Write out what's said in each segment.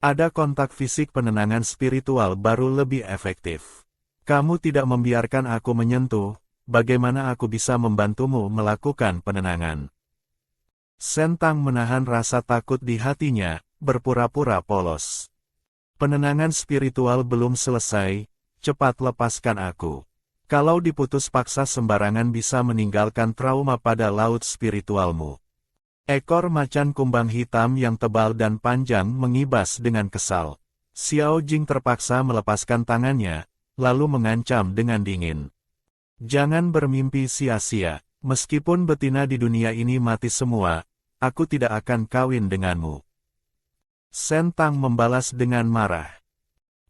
Ada kontak fisik penenangan spiritual baru lebih efektif. Kamu tidak membiarkan aku menyentuh, bagaimana aku bisa membantumu melakukan penenangan? Sentang menahan rasa takut di hatinya, berpura-pura polos. Penenangan spiritual belum selesai, cepat lepaskan aku. Kalau diputus paksa sembarangan bisa meninggalkan trauma pada laut spiritualmu. Ekor macan kumbang hitam yang tebal dan panjang mengibas dengan kesal. Xiao Jing terpaksa melepaskan tangannya, lalu mengancam dengan dingin. Jangan bermimpi sia-sia, meskipun betina di dunia ini mati semua, aku tidak akan kawin denganmu. Sentang membalas dengan marah.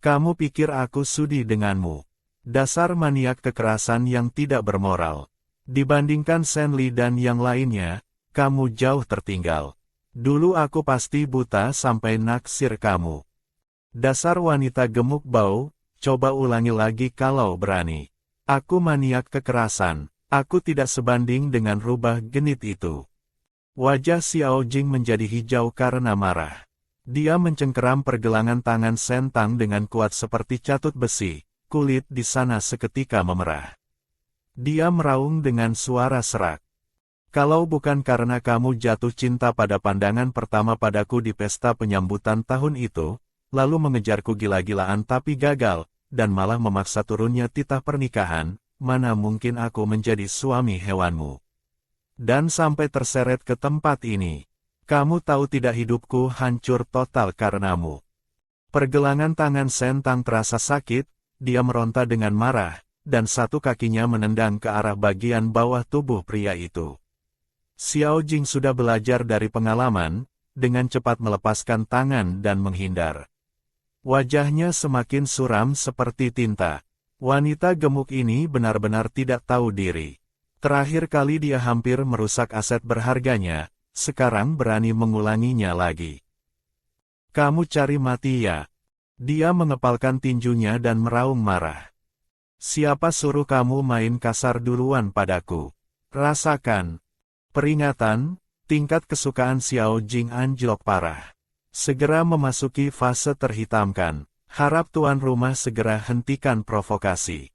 Kamu pikir aku sudi denganmu? Dasar maniak kekerasan yang tidak bermoral. Dibandingkan Shen Li dan yang lainnya, kamu jauh tertinggal. Dulu aku pasti buta sampai naksir kamu. Dasar wanita gemuk bau, coba ulangi lagi kalau berani. Aku maniak kekerasan, aku tidak sebanding dengan rubah genit itu. Wajah Xiao Jing menjadi hijau karena marah. Dia mencengkeram pergelangan tangan Sentang dengan kuat seperti catut besi, kulit di sana seketika memerah. Dia meraung dengan suara serak. Kalau bukan karena kamu jatuh cinta pada pandangan pertama padaku di pesta penyambutan tahun itu, lalu mengejarku gila-gilaan tapi gagal, dan malah memaksa turunnya titah pernikahan, mana mungkin aku menjadi suami hewanmu. Dan sampai terseret ke tempat ini. Kamu tahu tidak hidupku hancur total karenamu. Pergelangan tangan Sentang terasa sakit, dia meronta dengan marah, dan satu kakinya menendang ke arah bagian bawah tubuh pria itu. Xiao Jing sudah belajar dari pengalaman, dengan cepat melepaskan tangan dan menghindar. Wajahnya semakin suram seperti tinta. Wanita gemuk ini benar-benar tidak tahu diri. Terakhir kali dia hampir merusak aset berharganya, sekarang berani mengulanginya lagi. Kamu cari mati ya? Dia mengepalkan tinjunya dan meraung marah. Siapa suruh kamu main kasar duluan padaku? Rasakan. Peringatan, tingkat kesukaan Xiao Jing anjlok parah. Segera memasuki fase terhitamkan. Harap tuan rumah segera hentikan provokasi.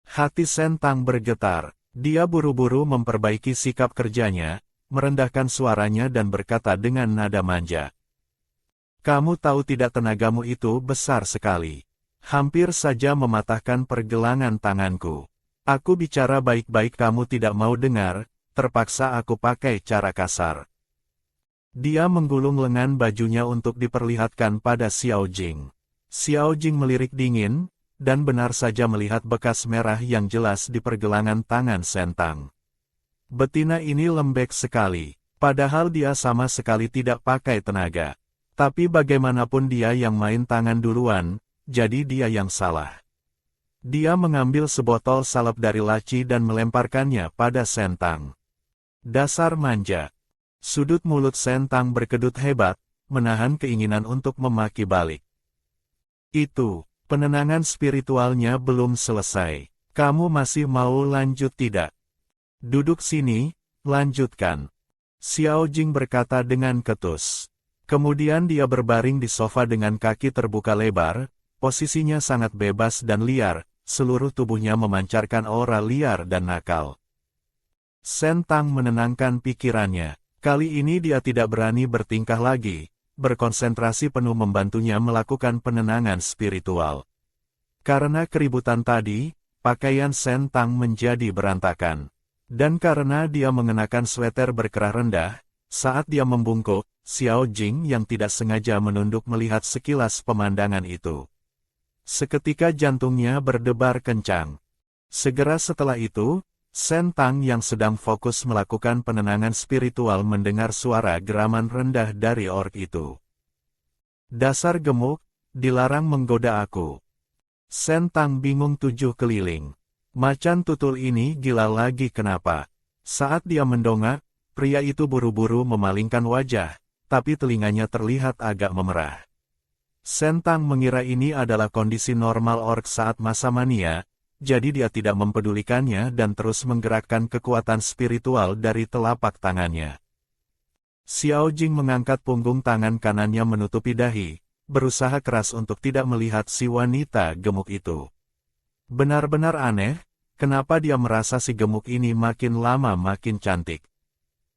Hati Sentang bergetar. Dia buru-buru memperbaiki sikap kerjanya, merendahkan suaranya dan berkata dengan nada manja. Kamu tahu tidak tenagamu itu besar sekali. Hampir saja mematahkan pergelangan tanganku. Aku bicara baik-baik kamu tidak mau dengar. Terpaksa aku pakai cara kasar. Dia menggulung lengan bajunya untuk diperlihatkan pada Xiao Jing. Xiao Jing melirik dingin, dan benar saja melihat bekas merah yang jelas di pergelangan tangan Sentang. Betina ini lembek sekali, padahal dia sama sekali tidak pakai tenaga. Tapi bagaimanapun dia yang main tangan duluan, jadi dia yang salah. Dia mengambil sebotol salep dari laci dan melemparkannya pada Sentang. Dasar manja. Sudut mulut Sentang berkedut hebat, menahan keinginan untuk memaki balik. Itu, penenangan spiritualnya belum selesai. Kamu masih mau lanjut tidak? Duduk sini, lanjutkan. Xiao Jing berkata dengan ketus. Kemudian dia berbaring di sofa dengan kaki terbuka lebar, posisinya sangat bebas dan liar, seluruh tubuhnya memancarkan aura liar dan nakal. Sentang menenangkan pikirannya. Kali ini dia tidak berani bertingkah lagi, berkonsentrasi penuh membantunya melakukan penenangan spiritual. Karena keributan tadi, pakaian Sentang menjadi berantakan. Dan karena dia mengenakan sweater berkerah rendah, saat dia membungkuk, Xiao Jing yang tidak sengaja menunduk melihat sekilas pemandangan itu. Seketika jantungnya berdebar kencang. Segera setelah itu, Sentang yang sedang fokus melakukan penenangan spiritual mendengar suara geraman rendah dari orc itu. Dasar gemuk, dilarang menggoda aku. Sentang bingung tujuh keliling. Macan tutul ini gila lagi kenapa? Saat dia mendongak, pria itu buru-buru memalingkan wajah, tapi telinganya terlihat agak memerah. Sentang mengira ini adalah kondisi normal orc saat masa mania, jadi dia tidak mempedulikannya dan terus menggerakkan kekuatan spiritual dari telapak tangannya. Xiao Jing mengangkat punggung tangan kanannya menutupi dahi, berusaha keras untuk tidak melihat si wanita gemuk itu. Benar-benar aneh, kenapa dia merasa si gemuk ini makin lama makin cantik.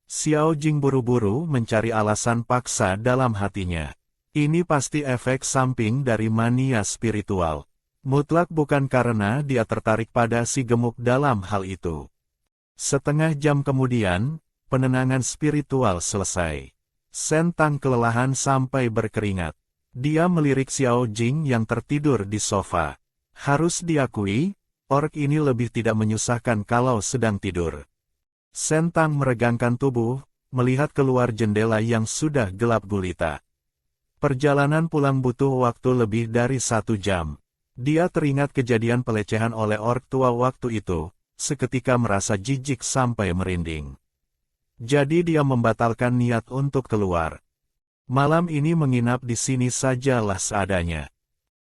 Xiao Jing buru-buru mencari alasan paksa dalam hatinya. Ini pasti efek samping dari mania spiritual. Mutlak bukan karena dia tertarik pada si gemuk dalam hal itu. Setengah jam kemudian, penenangan spiritual selesai. Shen Tang kelelahan sampai berkeringat. Dia melirik Xiao Jing yang tertidur di sofa. Harus diakui, orc ini lebih tidak menyusahkan kalau sedang tidur. Shen Tang meregangkan tubuh, melihat keluar jendela yang sudah gelap gulita. Perjalanan pulang butuh waktu lebih dari 1 jam. Dia teringat kejadian pelecehan oleh orc tua waktu itu, seketika merasa jijik sampai merinding. Jadi dia membatalkan niat untuk keluar. Malam ini menginap di sini sajalah seadanya.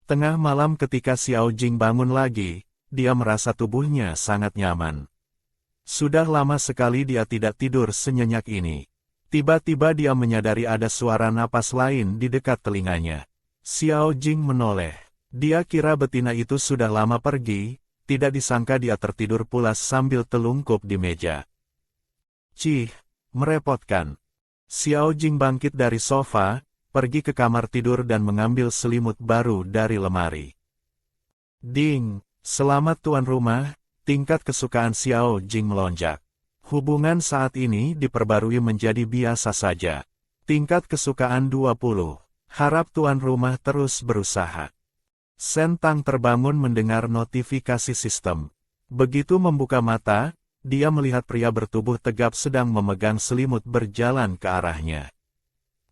Tengah malam ketika Xiao Jing bangun lagi, dia merasa tubuhnya sangat nyaman. Sudah lama sekali dia tidak tidur senyenyak ini. Tiba-tiba dia menyadari ada suara napas lain di dekat telinganya. Xiao Jing menoleh. Dia kira betina itu sudah lama pergi, tidak disangka dia tertidur pulas sambil telungkup di meja. Cih, merepotkan. Xiao Jing bangkit dari sofa, pergi ke kamar tidur dan mengambil selimut baru dari lemari. Ding, selamat tuan rumah. Tingkat kesukaan Xiao Jing melonjak. Hubungan saat ini diperbarui menjadi biasa saja. Tingkat kesukaan 20. Harap tuan rumah terus berusaha. Shen Tang terbangun mendengar notifikasi sistem. Begitu membuka mata, dia melihat pria bertubuh tegap sedang memegang selimut berjalan ke arahnya.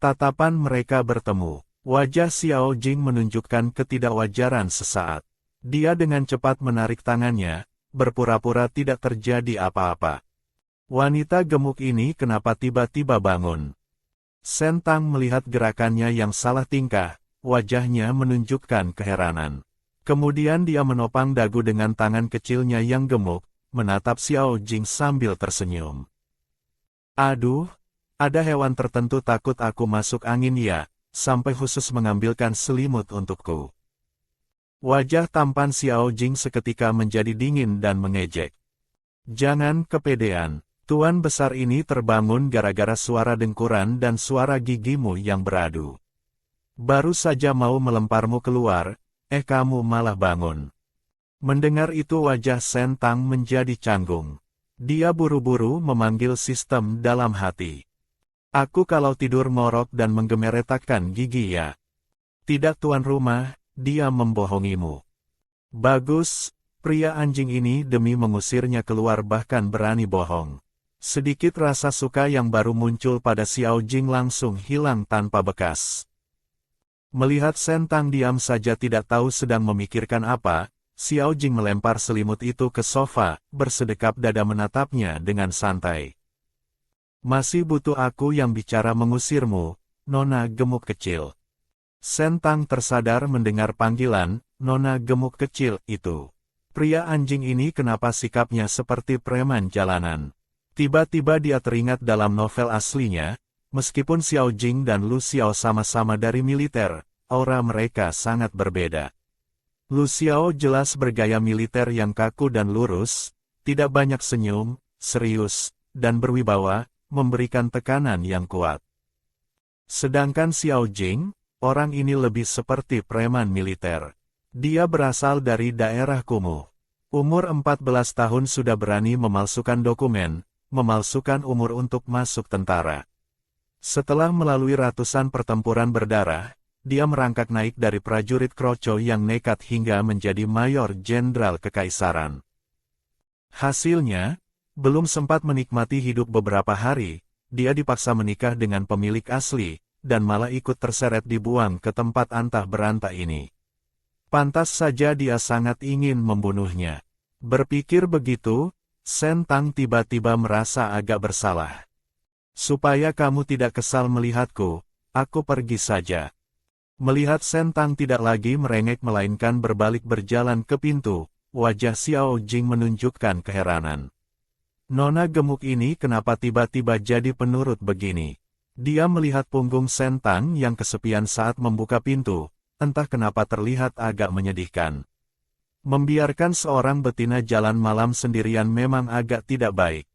Tatapan mereka bertemu. Wajah Xiao Jing menunjukkan ketidakwajaran sesaat. Dia dengan cepat menarik tangannya, berpura-pura tidak terjadi apa-apa. Wanita gemuk ini kenapa tiba-tiba bangun? Shen Tang melihat gerakannya yang salah tingkah, wajahnya menunjukkan keheranan. Kemudian dia menopang dagu dengan tangan kecilnya yang gemuk, menatap Xiao Jing sambil tersenyum. Aduh, ada hewan tertentu takut aku masuk angin ya, sampai khusus mengambilkan selimut untukku. Wajah tampan Xiao Jing seketika menjadi dingin dan mengejek. Jangan kepedean, tuan besar ini terbangun gara-gara suara dengkuran dan suara gigimu yang beradu. Baru saja mau melemparmu keluar, kamu malah bangun. Mendengar itu wajah Shen Tang menjadi canggung. Dia buru-buru memanggil sistem dalam hati. Aku kalau tidur ngorok dan menggemeretakkan gigi ya. Tidak tuan rumah. Dia membohongimu. Bagus, pria anjing ini demi mengusirnya keluar bahkan berani bohong. Sedikit rasa suka yang baru muncul pada Xiao Jing langsung hilang tanpa bekas. Melihat Shen Tang diam saja tidak tahu sedang memikirkan apa, Xiao Jing melempar selimut itu ke sofa, bersedekap dada menatapnya dengan santai. Masih butuh aku yang bicara mengusirmu, nona gemuk kecil. Shen Tang tersadar mendengar panggilan, nona gemuk kecil, itu. Pria anjing ini kenapa sikapnya seperti preman jalanan? Tiba-tiba dia teringat dalam novel aslinya, meskipun Xiao Jing dan Lu Xiao sama-sama dari militer, aura mereka sangat berbeda. Lu Xiao jelas bergaya militer yang kaku dan lurus, tidak banyak senyum, serius, dan berwibawa, memberikan tekanan yang kuat. Sedangkan Xiao Jing, orang ini lebih seperti preman militer. Dia berasal dari daerah kumuh. Umur 14 tahun sudah berani memalsukan dokumen, memalsukan umur untuk masuk tentara. Setelah melalui ratusan pertempuran berdarah, dia merangkak naik dari prajurit kroco yang nekat hingga menjadi mayor jenderal kekaisaran. Hasilnya, belum sempat menikmati hidup beberapa hari, dia dipaksa menikah dengan pemilik asli, dan malah ikut terseret dibuang ke tempat antah berantah ini. Pantas saja dia sangat ingin membunuhnya. Berpikir begitu, Shen Tang tiba-tiba merasa agak bersalah. Supaya kamu tidak kesal melihatku, aku pergi saja. Melihat Shen Tang tidak lagi merengek melainkan berbalik berjalan ke pintu, wajah Xiao Jing menunjukkan keheranan. Nona gemuk ini kenapa tiba-tiba jadi penurut begini? Dia melihat punggung Sentang yang kesepian saat membuka pintu, entah kenapa terlihat agak menyedihkan. Membiarkan seorang betina jalan malam sendirian memang agak tidak baik.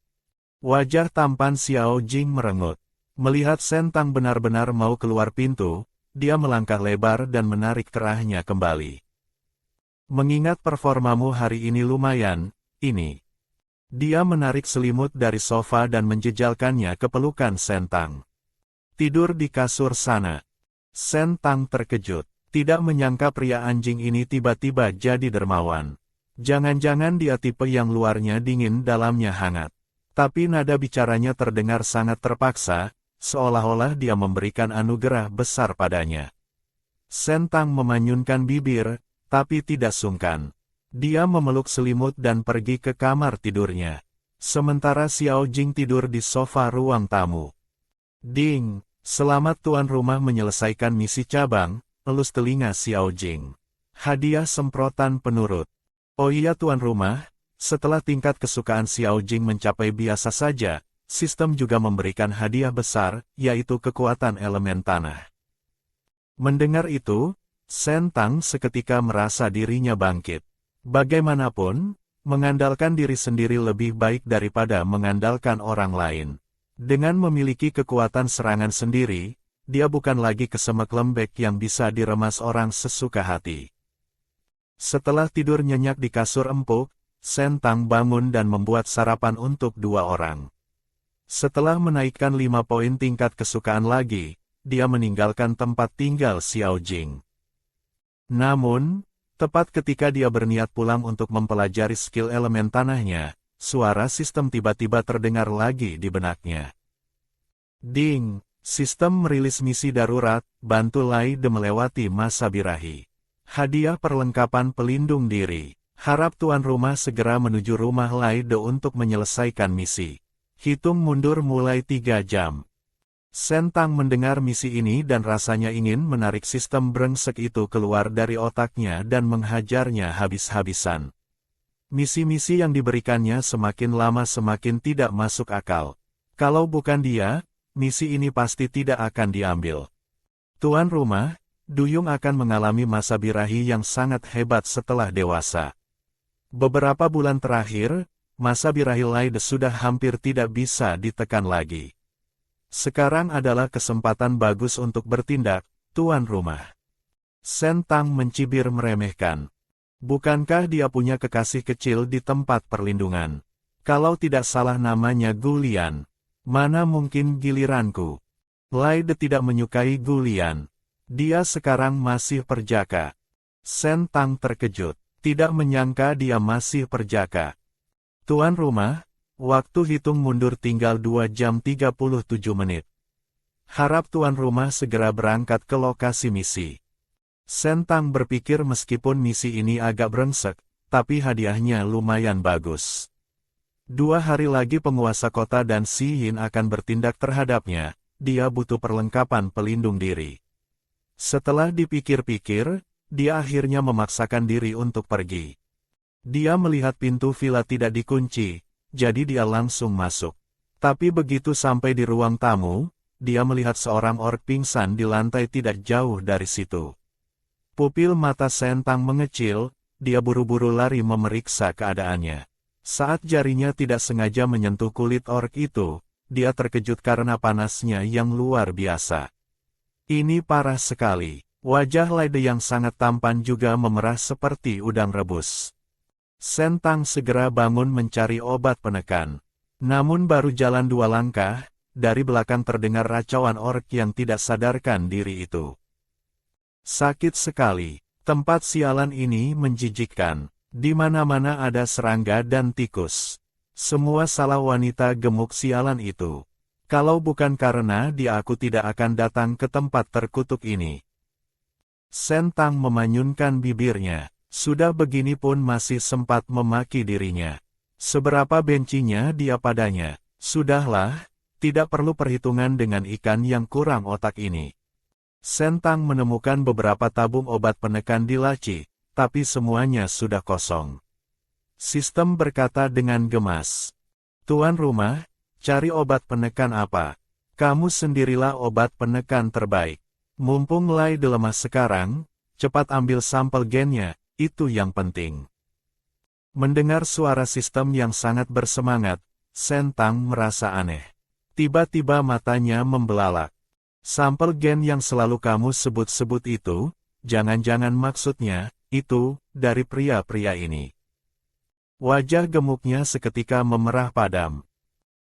Wajah tampan Xiao Jing merengut. Melihat Sentang benar-benar mau keluar pintu, dia melangkah lebar dan menarik kerahnya kembali. Mengingat performamu hari ini lumayan, ini. Dia menarik selimut dari sofa dan menjejalkannya ke pelukan Sentang. Tidur di kasur sana. Sentang terkejut. Tidak menyangka pria anjing ini tiba-tiba jadi dermawan. Jangan-jangan dia tipe yang luarnya dingin dalamnya hangat. Tapi nada bicaranya terdengar sangat terpaksa, seolah-olah dia memberikan anugerah besar padanya. Sentang memanyunkan bibir, tapi tidak sungkan. Dia memeluk selimut dan pergi ke kamar tidurnya. Sementara Xiao Jing tidur di sofa ruang tamu. Ding, selamat tuan rumah menyelesaikan misi cabang, elus telinga Xiao Jing. Hadiah semprotan penurut. Oh iya tuan rumah. Setelah tingkat kesukaan Xiao Jing mencapai biasa saja, sistem juga memberikan hadiah besar, yaitu kekuatan elemen tanah. Mendengar itu, Sentang seketika merasa dirinya bangkit. Bagaimanapun, mengandalkan diri sendiri lebih baik daripada mengandalkan orang lain. Dengan memiliki kekuatan serangan sendiri, dia bukan lagi kesemek lembek yang bisa diremas orang sesuka hati. Setelah tidur nyenyak di kasur empuk, Sentang bangun dan membuat sarapan untuk 2 orang. Setelah menaikkan 5 poin tingkat kesukaan lagi, dia meninggalkan tempat tinggal Xiao Jing. Namun, tepat ketika dia berniat pulang untuk mempelajari skill elemen tanahnya, suara sistem tiba-tiba terdengar lagi di benaknya. Ding, sistem merilis misi darurat, bantu Laide melewati masa birahi. Hadiah perlengkapan pelindung diri. Harap tuan rumah segera menuju rumah Laide untuk menyelesaikan misi. Hitung mundur mulai 3 jam. Sentang mendengar misi ini dan rasanya ingin menarik sistem brengsek itu keluar dari otaknya dan menghajarnya habis-habisan. Misi-misi yang diberikannya semakin lama semakin tidak masuk akal. Kalau bukan dia, misi ini pasti tidak akan diambil. Tuan rumah, Duyung akan mengalami masa birahi yang sangat hebat setelah dewasa. Beberapa bulan terakhir, masa birahi Laide sudah hampir tidak bisa ditekan lagi. Sekarang adalah kesempatan bagus untuk bertindak, tuan rumah. Sentang mencibir meremehkan. Bukankah dia punya kekasih kecil di tempat perlindungan? Kalau tidak salah namanya Gulian. Mana mungkin giliranku? Laide tidak menyukai Gulian. Dia sekarang masih perjaka. Sentang terkejut. Tidak menyangka dia masih perjaka. Tuan rumah, waktu hitung mundur tinggal 2 jam 37 menit. Harap tuan rumah segera berangkat ke lokasi misi. Sentang berpikir meskipun misi ini agak brengsek, tapi hadiahnya lumayan bagus. 2 hari lagi penguasa kota dan Si Yin akan bertindak terhadapnya, dia butuh perlengkapan pelindung diri. Setelah dipikir-pikir, dia akhirnya memaksakan diri untuk pergi. Dia melihat pintu villa tidak dikunci, jadi dia langsung masuk. Tapi begitu sampai di ruang tamu, dia melihat seorang orc pingsan di lantai tidak jauh dari situ. Pupil mata Sentang mengecil, dia buru-buru lari memeriksa keadaannya. Saat jarinya tidak sengaja menyentuh kulit orc itu, dia terkejut karena panasnya yang luar biasa. Ini parah sekali. Wajah Laide yang sangat tampan juga memerah seperti udang rebus. Sentang segera bangun mencari obat penekan. Namun baru jalan 2 langkah, dari belakang terdengar racauan orc yang tidak sadarkan diri itu. Sakit sekali, tempat sialan ini menjijikkan. Di mana-mana ada serangga dan tikus. Semua salah wanita gemuk sialan itu. Kalau bukan karena dia aku tidak akan datang ke tempat terkutuk ini. Sentang memanyunkan bibirnya. Sudah begini pun masih sempat memaki dirinya. Seberapa bencinya dia padanya. Sudahlah, tidak perlu perhitungan dengan ikan yang kurang otak ini. Sentang menemukan beberapa tabung obat penekan di laci, tapi semuanya sudah kosong. Sistem berkata dengan gemas. Tuan rumah, cari obat penekan apa? Kamu sendirilah obat penekan terbaik. Mumpung Lai lemah sekarang, cepat ambil sampel gennya, itu yang penting. Mendengar suara sistem yang sangat bersemangat, Sentang merasa aneh. Tiba-tiba matanya membelalak. Sampel gen yang selalu kamu sebut-sebut itu, jangan-jangan maksudnya, itu, dari pria-pria ini. Wajah gemuknya seketika memerah padam.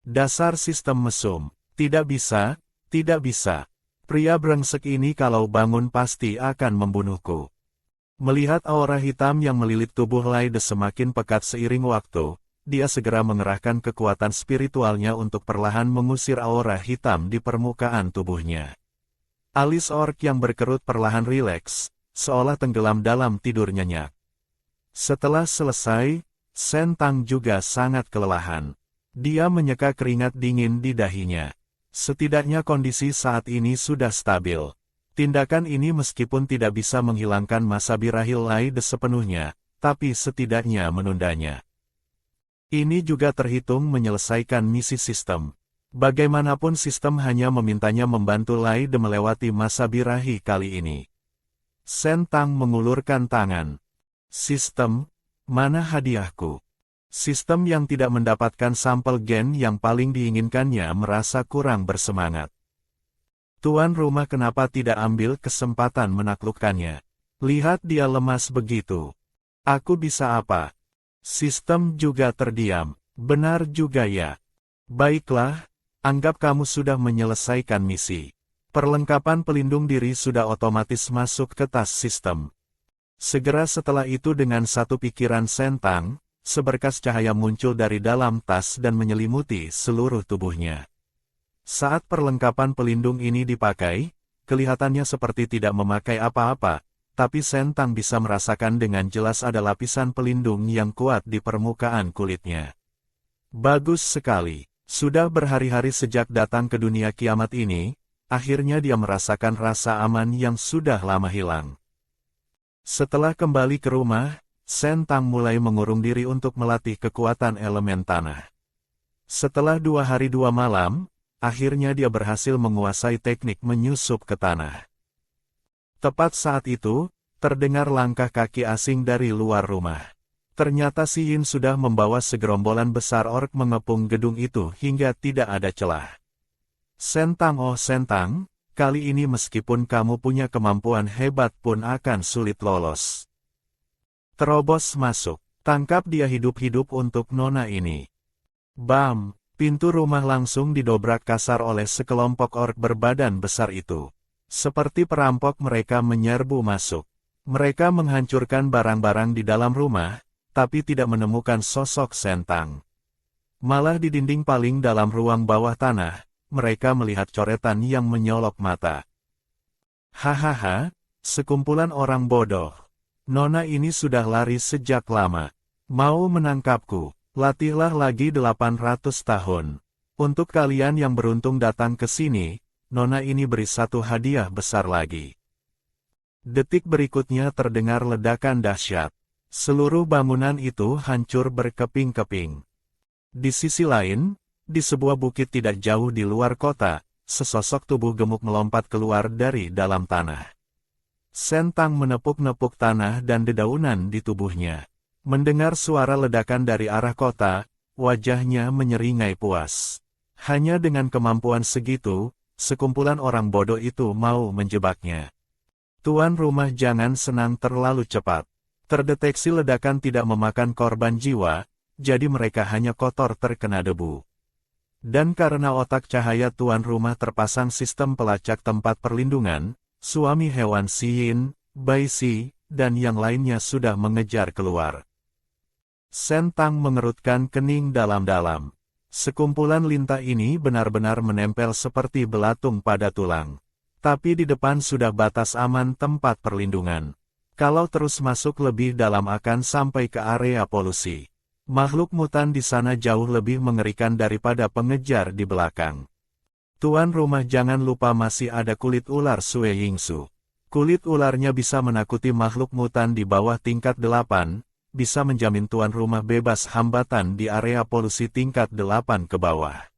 Dasar sistem mesum. Tidak bisa, tidak bisa. Pria brengsek ini kalau bangun pasti akan membunuhku. Melihat aura hitam yang melilit tubuh Laide semakin pekat seiring waktu, dia segera mengerahkan kekuatan spiritualnya untuk perlahan mengusir aura hitam di permukaan tubuhnya. Alis orc yang berkerut perlahan rileks, seolah tenggelam dalam tidur nyenyak. Setelah selesai, Sentang juga sangat kelelahan. Dia menyeka keringat dingin di dahinya. Setidaknya kondisi saat ini sudah stabil. Tindakan ini meskipun tidak bisa menghilangkan masa birahil Laide sepenuhnya, tapi setidaknya menundanya. Ini juga terhitung menyelesaikan misi sistem. Bagaimanapun sistem hanya memintanya membantu Laide melewati masa birahi kali ini. Sentang mengulurkan tangan. Sistem, mana hadiahku? Sistem yang tidak mendapatkan sampel gen yang paling diinginkannya merasa kurang bersemangat. Tuan rumah kenapa tidak ambil kesempatan menaklukkannya? Lihat dia lemas begitu. Aku bisa apa? Sistem juga terdiam. Benar juga ya. Baiklah, anggap kamu sudah menyelesaikan misi. Perlengkapan pelindung diri sudah otomatis masuk ke tas sistem. Segera setelah itu dengan satu pikiran Sentang, seberkas cahaya muncul dari dalam tas dan menyelimuti seluruh tubuhnya. Saat perlengkapan pelindung ini dipakai, kelihatannya seperti tidak memakai apa-apa, tapi Sentang bisa merasakan dengan jelas ada lapisan pelindung yang kuat di permukaan kulitnya. Bagus sekali. Sudah berhari-hari sejak datang ke dunia kiamat ini, akhirnya dia merasakan rasa aman yang sudah lama hilang. Setelah kembali ke rumah, Sentang mulai mengurung diri untuk melatih kekuatan elemen tanah. Setelah 2 hari 2 malam, akhirnya dia berhasil menguasai teknik menyusup ke tanah. Tepat saat itu, terdengar langkah kaki asing dari luar rumah. Ternyata Si Yin sudah membawa segerombolan besar orc mengepung gedung itu hingga tidak ada celah. Sentang, oh Sentang, kali ini meskipun kamu punya kemampuan hebat pun akan sulit lolos. Terobos masuk, tangkap dia hidup-hidup untuk nona ini. Bam, pintu rumah langsung didobrak kasar oleh sekelompok orc berbadan besar itu. Seperti perampok mereka menyerbu masuk. Mereka menghancurkan barang-barang di dalam rumah, tapi tidak menemukan sosok Sentang. Malah di dinding paling dalam ruang bawah tanah, mereka melihat coretan yang menyolok mata. Hahaha, sekumpulan orang bodoh. Nona ini sudah lari sejak lama. Mau menangkapku, latihlah lagi 800 tahun. Untuk kalian yang beruntung datang ke sini, Nona ini beri satu hadiah besar lagi. Detik berikutnya terdengar ledakan dahsyat. Seluruh bangunan itu hancur berkeping-keping. Di sisi lain, di sebuah bukit tidak jauh di luar kota, sesosok tubuh gemuk melompat keluar dari dalam tanah. Sentang menepuk-nepuk tanah dan dedaunan di tubuhnya. Mendengar suara ledakan dari arah kota, wajahnya menyeringai puas. Hanya dengan kemampuan segitu, sekumpulan orang bodoh itu mau menjebaknya. Tuan rumah jangan senang terlalu cepat. Terdeteksi ledakan tidak memakan korban jiwa, jadi mereka hanya kotor terkena debu. Dan karena otak cahaya tuan rumah terpasang sistem pelacak tempat perlindungan, suami hewan Si Yin, Bai Si, dan yang lainnya sudah mengejar keluar. Sentang mengerutkan kening dalam-dalam. Sekumpulan lintah ini benar-benar menempel seperti belatung pada tulang. Tapi di depan sudah batas aman tempat perlindungan. Kalau terus masuk lebih dalam akan sampai ke area polusi. Makhluk mutan di sana jauh lebih mengerikan daripada pengejar di belakang. Tuan rumah jangan lupa masih ada kulit ular Sue Yingsu. Kulit ularnya bisa menakuti makhluk mutan di bawah tingkat 8, bisa menjamin tuan rumah bebas hambatan di area polusi tingkat 8 ke bawah.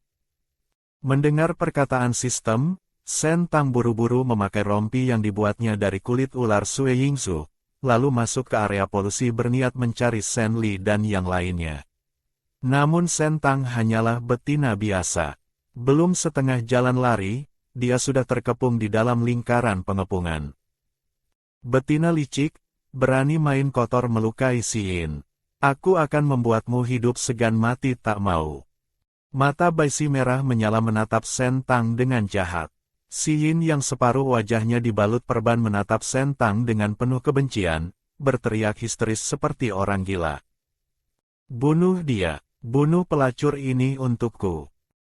Mendengar perkataan sistem, Shen Tang buru-buru memakai rompi yang dibuatnya dari kulit ular Sue Yingzu, lalu masuk ke area polusi berniat mencari Shen Li dan yang lainnya. Namun Shen Tang hanyalah betina biasa. Belum setengah jalan lari, dia sudah terkepung di dalam lingkaran pengepungan. Betina licik, berani main kotor melukai si Yin. Aku akan membuatmu hidup segan mati tak mau. Mata Baisi merah menyala menatap Shen Tang dengan jahat. Si Yin yang separuh wajahnya dibalut perban menatap Shen Tang dengan penuh kebencian, berteriak histeris seperti orang gila. Bunuh dia, bunuh pelacur ini untukku.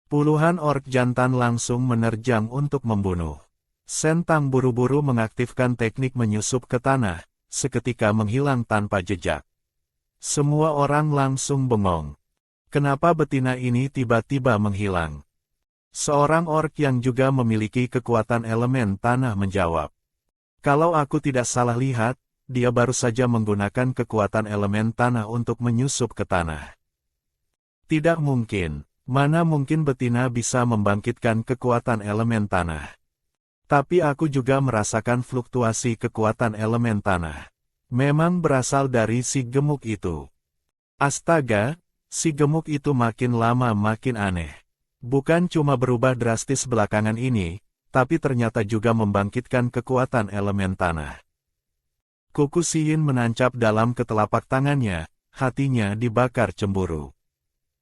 Puluhan ork jantan langsung menerjang untuk membunuh. Shen Tang buru-buru mengaktifkan teknik menyusup ke tanah, seketika menghilang tanpa jejak. Semua orang langsung bengong. Kenapa betina ini tiba-tiba menghilang? Seorang ork yang juga memiliki kekuatan elemen tanah menjawab. Kalau aku tidak salah lihat, dia baru saja menggunakan kekuatan elemen tanah untuk menyusup ke tanah. Tidak mungkin, mana mungkin betina bisa membangkitkan kekuatan elemen tanah. Tapi aku juga merasakan fluktuasi kekuatan elemen tanah. Memang berasal dari si gemuk itu. Astaga! Si gemuk itu makin lama makin aneh. Bukan cuma berubah drastis belakangan ini, tapi ternyata juga membangkitkan kekuatan elemen tanah. Kuku si Yin menancap dalam ketelapak tangannya, hatinya dibakar cemburu.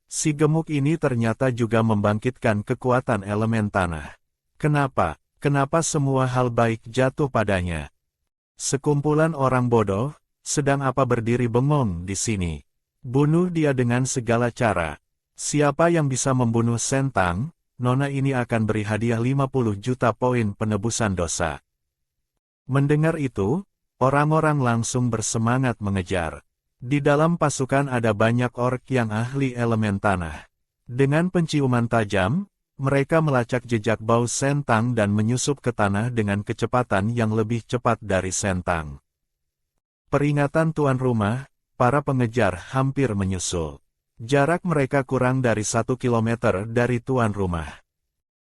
Si gemuk ini ternyata juga membangkitkan kekuatan elemen tanah. Kenapa? Kenapa semua hal baik jatuh padanya? Sekumpulan orang bodoh, sedang apa berdiri bengong di sini? Bunuh dia dengan segala cara. Siapa yang bisa membunuh Shen Tang, nona ini akan beri hadiah 50 juta poin penebusan dosa. Mendengar itu, orang-orang langsung bersemangat mengejar. Di dalam pasukan ada banyak ork yang ahli elemen tanah. Dengan penciuman tajam, mereka melacak jejak bau Shen Tang dan menyusup ke tanah dengan kecepatan yang lebih cepat dari Shen Tang. Peringatan tuan rumah, para pengejar hampir menyusul. Jarak mereka kurang dari 1 kilometer dari tuan rumah.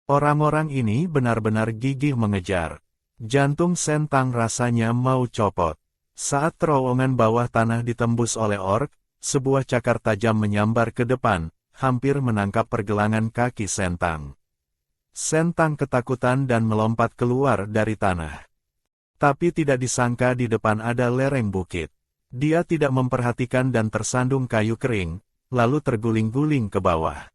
Orang-orang ini benar-benar gigih mengejar. Jantung Shen Tang rasanya mau copot. Saat terowongan bawah tanah ditembus oleh ork, sebuah cakar tajam menyambar ke depan, hampir menangkap pergelangan kaki Shen Tang. Shen Tang ketakutan dan melompat keluar dari tanah. Tapi tidak disangka di depan ada lereng bukit. Dia tidak memperhatikan dan tersandung kayu kering, lalu terguling-guling ke bawah.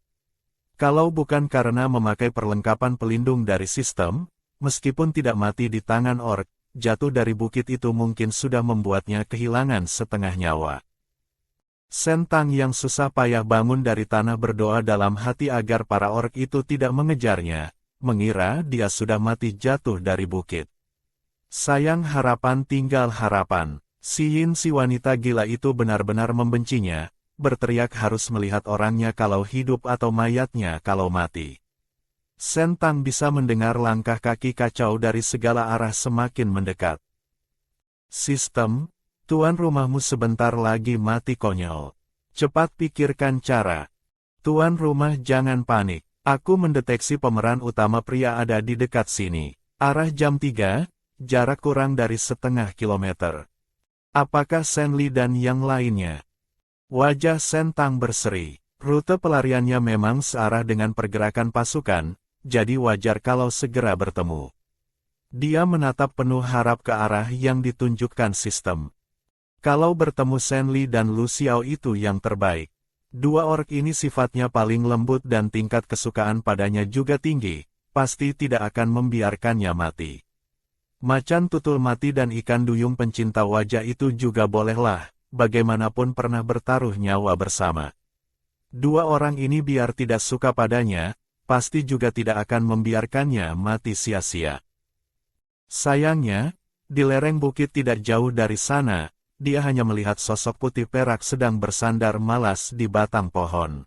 Kalau bukan karena memakai perlengkapan pelindung dari sistem, meskipun tidak mati di tangan ork, jatuh dari bukit itu mungkin sudah membuatnya kehilangan setengah nyawa. Shen Tang yang susah payah bangun dari tanah berdoa dalam hati agar para ork itu tidak mengejarnya, mengira dia sudah mati jatuh dari bukit. Sayang harapan tinggal harapan. Si Yin si wanita gila itu benar-benar membencinya, berteriak harus melihat orangnya kalau hidup atau mayatnya kalau mati. Shen Tang bisa mendengar langkah kaki kacau dari segala arah semakin mendekat. Sistem, tuan rumahmu sebentar lagi mati konyol. Cepat pikirkan cara. Tuan rumah jangan panik, aku mendeteksi pemeran utama pria ada di dekat sini. Arah jam 3, jarak kurang dari setengah kilometer. Apakah Shen Li dan yang lainnya? Wajah Shen Tang berseri. Rute pelariannya memang searah dengan pergerakan pasukan, jadi wajar kalau segera bertemu. Dia menatap penuh harap ke arah yang ditunjukkan sistem. Kalau bertemu Shen Li dan Lu Xiao itu yang terbaik. Dua ork ini sifatnya paling lembut dan tingkat kesukaan padanya juga tinggi, pasti tidak akan membiarkannya mati. Macan tutul mati dan ikan duyung pencinta wajah itu juga bolehlah, bagaimanapun pernah bertaruh nyawa bersama. Dua orang ini biar tidak suka padanya, pasti juga tidak akan membiarkannya mati sia-sia. Sayangnya, di lereng bukit tidak jauh dari sana, dia hanya melihat sosok putih perak sedang bersandar malas di batang pohon.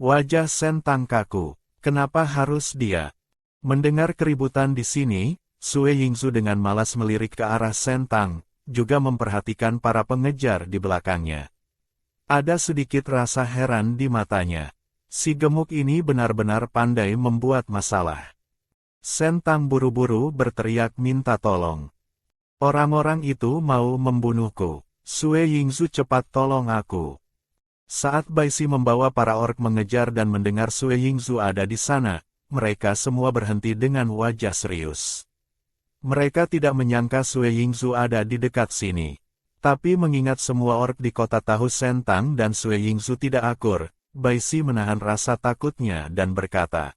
Wajah Shen Tang kaku, kenapa harus dia? Mendengar keributan di sini, Sue Yingzu dengan malas melirik ke arah Shen Tang, juga memperhatikan para pengejar di belakangnya. Ada sedikit rasa heran di matanya. Si gemuk ini benar-benar pandai membuat masalah. Sentang buru-buru berteriak minta tolong. Orang-orang itu mau membunuhku. Sue Yingzu, cepat tolong aku. Saat Baisi membawa para orc mengejar dan mendengar Sue Yingzu ada di sana, mereka semua berhenti dengan wajah serius. Mereka tidak menyangka Sue Yingzu ada di dekat sini. Tapi mengingat semua orc di kota tahu Sentang dan Sue Yingzu tidak akur, Baisi menahan rasa takutnya dan berkata,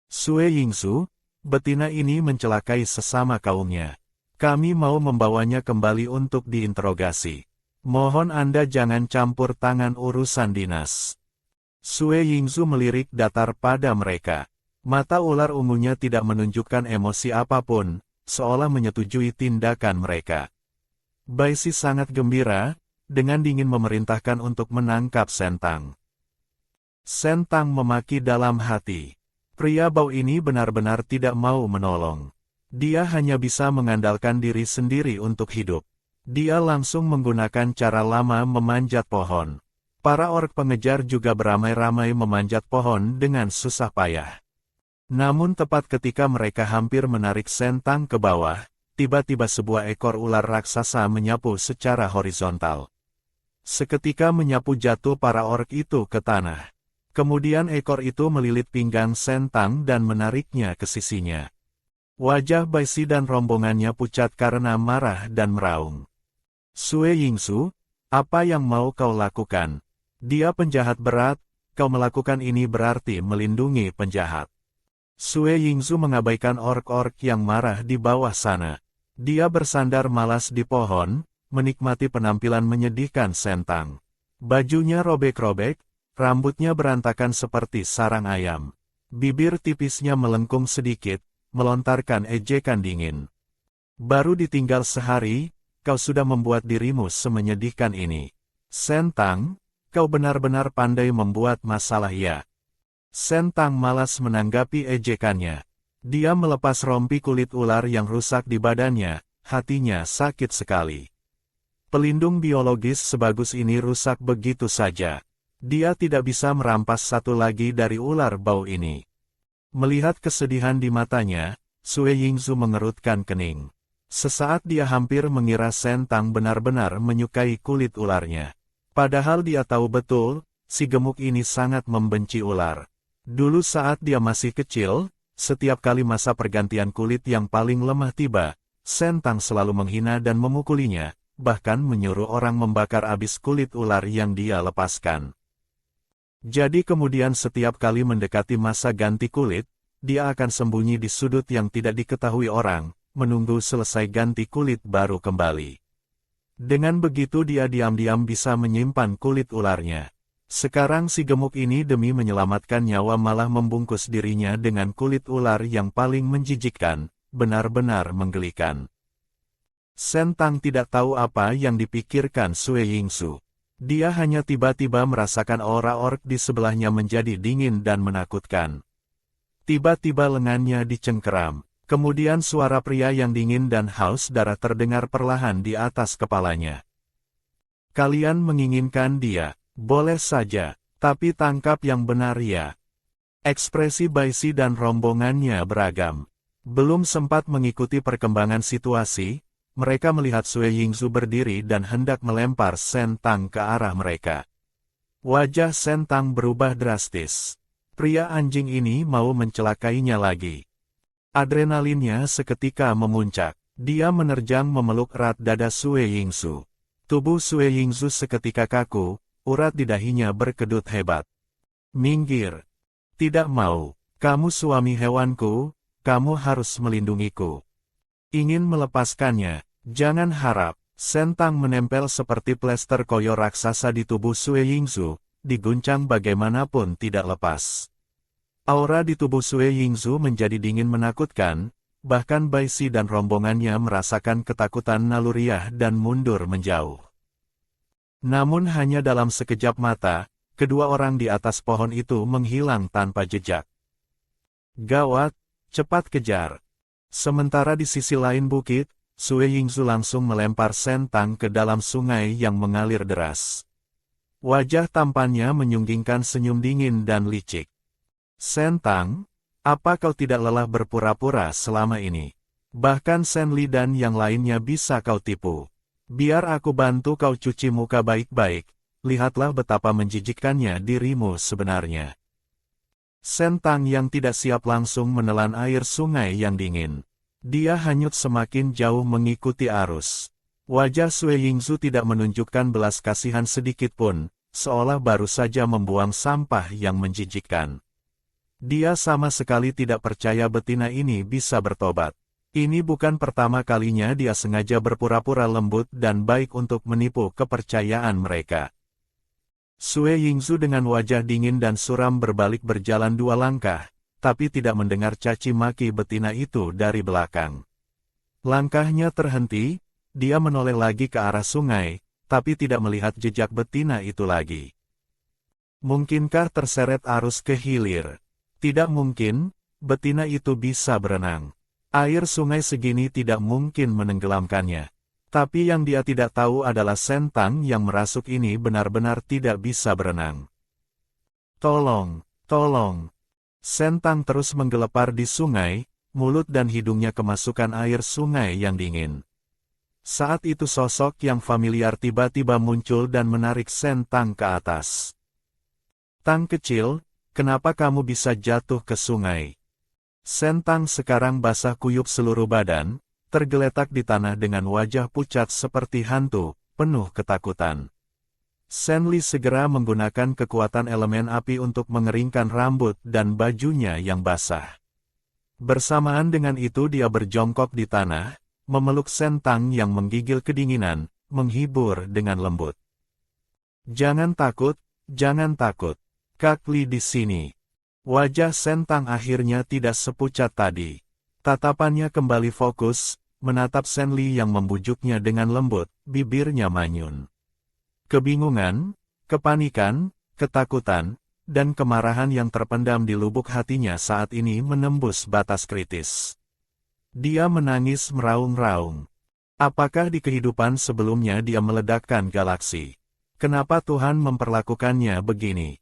Sue Yingzu, betina ini mencelakai sesama kaumnya. Kami mau membawanya kembali untuk diinterogasi. Mohon Anda jangan campur tangan urusan dinas. Sue Yingzu melirik datar pada mereka. Mata ular ungunya tidak menunjukkan emosi apapun, seolah menyetujui tindakan mereka. Baisi sangat gembira, dengan dingin memerintahkan untuk menangkap Sentang. Sentang memaki dalam hati. Pria bau ini benar-benar tidak mau menolong. Dia hanya bisa mengandalkan diri sendiri untuk hidup. Dia langsung menggunakan cara lama memanjat pohon. Para orc pengejar juga beramai-ramai memanjat pohon dengan susah payah. Namun tepat ketika mereka hampir menarik Sentang ke bawah, tiba-tiba sebuah ekor ular raksasa menyapu secara horizontal. Seketika menyapu jatuh para orc itu ke tanah. Kemudian ekor itu melilit pinggang Sentang dan menariknya ke sisinya. Wajah Baisi dan rombongannya pucat karena marah dan meraung. Sue Yingzu, apa yang mau kau lakukan? Dia penjahat berat, kau melakukan ini berarti melindungi penjahat. Sue Yingzu mengabaikan orc-orc yang marah di bawah sana. Dia bersandar malas di pohon, menikmati penampilan menyedihkan Sentang. Bajunya robek-robek, rambutnya berantakan seperti sarang ayam. Bibir tipisnya melengkung sedikit, melontarkan ejekan dingin. Baru ditinggal sehari, kau sudah membuat dirimu semenyedihkan ini. Sentang, kau benar-benar pandai membuat masalah ya. Sentang malas menanggapi ejekannya. Dia melepas rompi kulit ular yang rusak di badannya, hatinya sakit sekali. Pelindung biologis sebagus ini rusak begitu saja. Dia tidak bisa merampas satu lagi dari ular bau ini. Melihat kesedihan di matanya, Sue Yingzu mengerutkan kening. Sesaat dia hampir mengira Sentang benar-benar menyukai kulit ularnya. Padahal dia tahu betul, si gemuk ini sangat membenci ular. Dulu saat dia masih kecil, setiap kali masa pergantian kulit yang paling lemah tiba, Sentang selalu menghina dan memukulinya, bahkan menyuruh orang membakar habis kulit ular yang dia lepaskan. Jadi kemudian setiap kali mendekati masa ganti kulit, dia akan sembunyi di sudut yang tidak diketahui orang, menunggu selesai ganti kulit baru kembali. Dengan begitu dia diam-diam bisa menyimpan kulit ularnya. Sekarang si gemuk ini demi menyelamatkan nyawa malah membungkus dirinya dengan kulit ular yang paling menjijikkan, benar-benar menggelikan. Sentang tidak tahu apa yang dipikirkan Sue Yingzu. Dia hanya tiba-tiba merasakan aura orc di sebelahnya menjadi dingin dan menakutkan. Tiba-tiba lengannya dicengkeram. Kemudian suara pria yang dingin dan haus darah terdengar perlahan di atas kepalanya. Kalian menginginkan dia, boleh saja, tapi tangkap yang benar ya. Ekspresi Baisi dan rombongannya beragam. Belum sempat mengikuti perkembangan situasi, mereka melihat Sue Yingzu berdiri dan hendak melempar Sentang ke arah mereka. Wajah Sentang berubah drastis. Pria anjing ini mau mencelakainya lagi. Adrenalinnya seketika memuncak. Dia menerjang memeluk erat dada Sue Yingzu. Tubuh Sue Yingzu seketika kaku, urat di dahinya berkedut hebat. Minggir. Tidak mau. Kamu suami hewanku, kamu harus melindungiku. Ingin melepaskannya, jangan harap. Sentang menempel seperti plester koyo raksasa di tubuh Sue Yingzu, diguncang bagaimanapun tidak lepas. Aura di tubuh Sue Yingzu menjadi dingin menakutkan, bahkan Baisi dan rombongannya merasakan ketakutan naluriah dan mundur menjauh. Namun hanya dalam sekejap mata, kedua orang di atas pohon itu menghilang tanpa jejak. Gawat, cepat kejar. Sementara di sisi lain bukit, Sue Yingzu langsung melempar Sentang ke dalam sungai yang mengalir deras. Wajah tampannya menyunggingkan senyum dingin dan licik. Sen Tang, apa kau tidak lelah berpura-pura selama ini? Bahkan Sen Li dan yang lainnya bisa kau tipu. Biar aku bantu kau cuci muka baik-baik, lihatlah betapa menjijikkannya dirimu sebenarnya. Sen Tang yang tidak siap langsung menelan air sungai yang dingin. Dia hanyut semakin jauh mengikuti arus. Wajah Sue Yingzu tidak menunjukkan belas kasihan sedikit pun, seolah baru saja membuang sampah yang menjijikkan. Dia sama sekali tidak percaya betina ini bisa bertobat. Ini bukan pertama kalinya dia sengaja berpura-pura lembut dan baik untuk menipu kepercayaan mereka. Sue Yingzu dengan wajah dingin dan suram berbalik berjalan 2 langkah, tapi tidak mendengar caci maki betina itu dari belakang. Langkahnya terhenti. Dia menoleh lagi ke arah sungai, tapi tidak melihat jejak betina itu lagi. Mungkinkah terseret arus ke hilir? Tidak mungkin, betina itu bisa berenang. Air sungai segini tidak mungkin menenggelamkannya. Tapi yang dia tidak tahu adalah Sen Tang yang merasuk ini benar-benar tidak bisa berenang. Tolong, tolong. Sen Tang terus menggelepar di sungai, mulut dan hidungnya kemasukan air sungai yang dingin. Saat itu sosok yang familiar tiba-tiba muncul dan menarik Sen Tang ke atas. Tang kecil, kenapa kamu bisa jatuh ke sungai? Sen Tang sekarang basah kuyup seluruh badan, tergeletak di tanah dengan wajah pucat seperti hantu, penuh ketakutan. Sen Li segera menggunakan kekuatan elemen api untuk mengeringkan rambut dan bajunya yang basah. Bersamaan dengan itu dia berjongkok di tanah, memeluk Sen Tang yang menggigil kedinginan, menghibur dengan lembut. Jangan takut, jangan takut. Kak Li di sini. Wajah Sen Tang akhirnya tidak sepucat tadi. Tatapannya kembali fokus, menatap Sen Li yang membujuknya dengan lembut, bibirnya manyun. Kebingungan, kepanikan, ketakutan, dan kemarahan yang terpendam di lubuk hatinya saat ini menembus batas kritis. Dia menangis meraung-raung. Apakah di kehidupan sebelumnya dia meledakkan galaksi? Kenapa Tuhan memperlakukannya begini?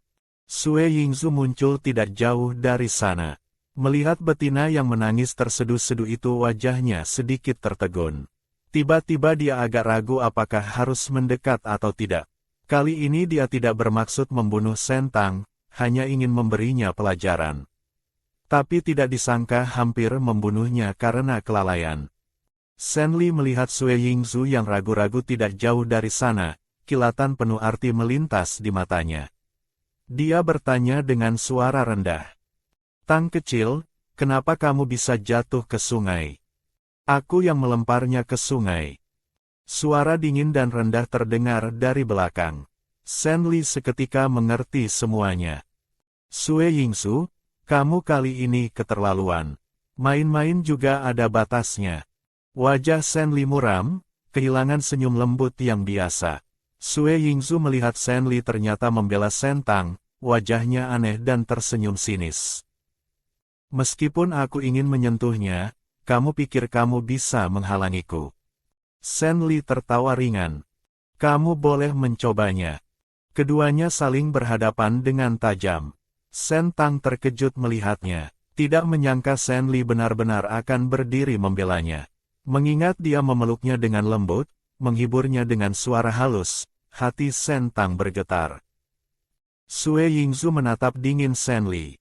Sue Yingzu muncul tidak jauh dari sana. Melihat betina yang menangis terseduh-seduh itu wajahnya sedikit tertegun. Tiba-tiba dia agak ragu apakah harus mendekat atau tidak. Kali ini dia tidak bermaksud membunuh Sen Tang, hanya ingin memberinya pelajaran. Tapi tidak disangka hampir membunuhnya karena kelalaian. Sen Li melihat Sue Yingzu yang ragu-ragu tidak jauh dari sana, kilatan penuh arti melintas di matanya. Dia bertanya dengan suara rendah. Tang kecil, kenapa kamu bisa jatuh ke sungai? Aku yang melemparnya ke sungai. Suara dingin dan rendah terdengar dari belakang. Sen Li seketika mengerti semuanya. Sue Yingzu, kamu kali ini keterlaluan. Main-main juga ada batasnya. Wajah Sen Li muram, kehilangan senyum lembut yang biasa. Sue Yingzu melihat Sen Li ternyata membela Sen Tang, wajahnya aneh dan tersenyum sinis. Meskipun aku ingin menyentuhnya, kamu pikir kamu bisa menghalangiku? Sen Li tertawa ringan. Kamu boleh mencobanya. Keduanya saling berhadapan dengan tajam. Sen Tang terkejut melihatnya, tidak menyangka Sen Li benar-benar akan berdiri membelanya. Mengingat dia memeluknya dengan lembut, menghiburnya dengan suara halus, hati Sen Tang bergetar. Sue Yingzu menatap dingin Sen Li.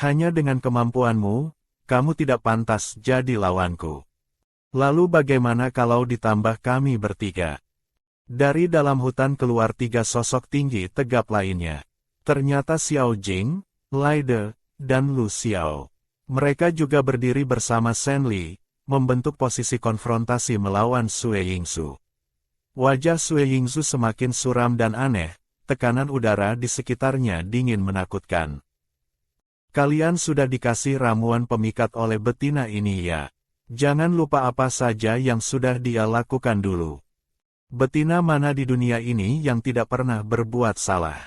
Hanya dengan kemampuanmu, kamu tidak pantas jadi lawanku. Lalu bagaimana kalau ditambah kami bertiga? Dari dalam hutan keluar 3 sosok tinggi tegap lainnya. Ternyata Xiao Jing, Lai De, dan Lu Xiao. Mereka juga berdiri bersama Sen Li, membentuk posisi konfrontasi melawan Sue Yingzu. Wajah Sue Yingzu semakin suram dan aneh, tekanan udara di sekitarnya dingin menakutkan. Kalian sudah dikasih ramuan pemikat oleh betina ini ya. Jangan lupa apa saja yang sudah dia lakukan dulu. Betina mana di dunia ini yang tidak pernah berbuat salah?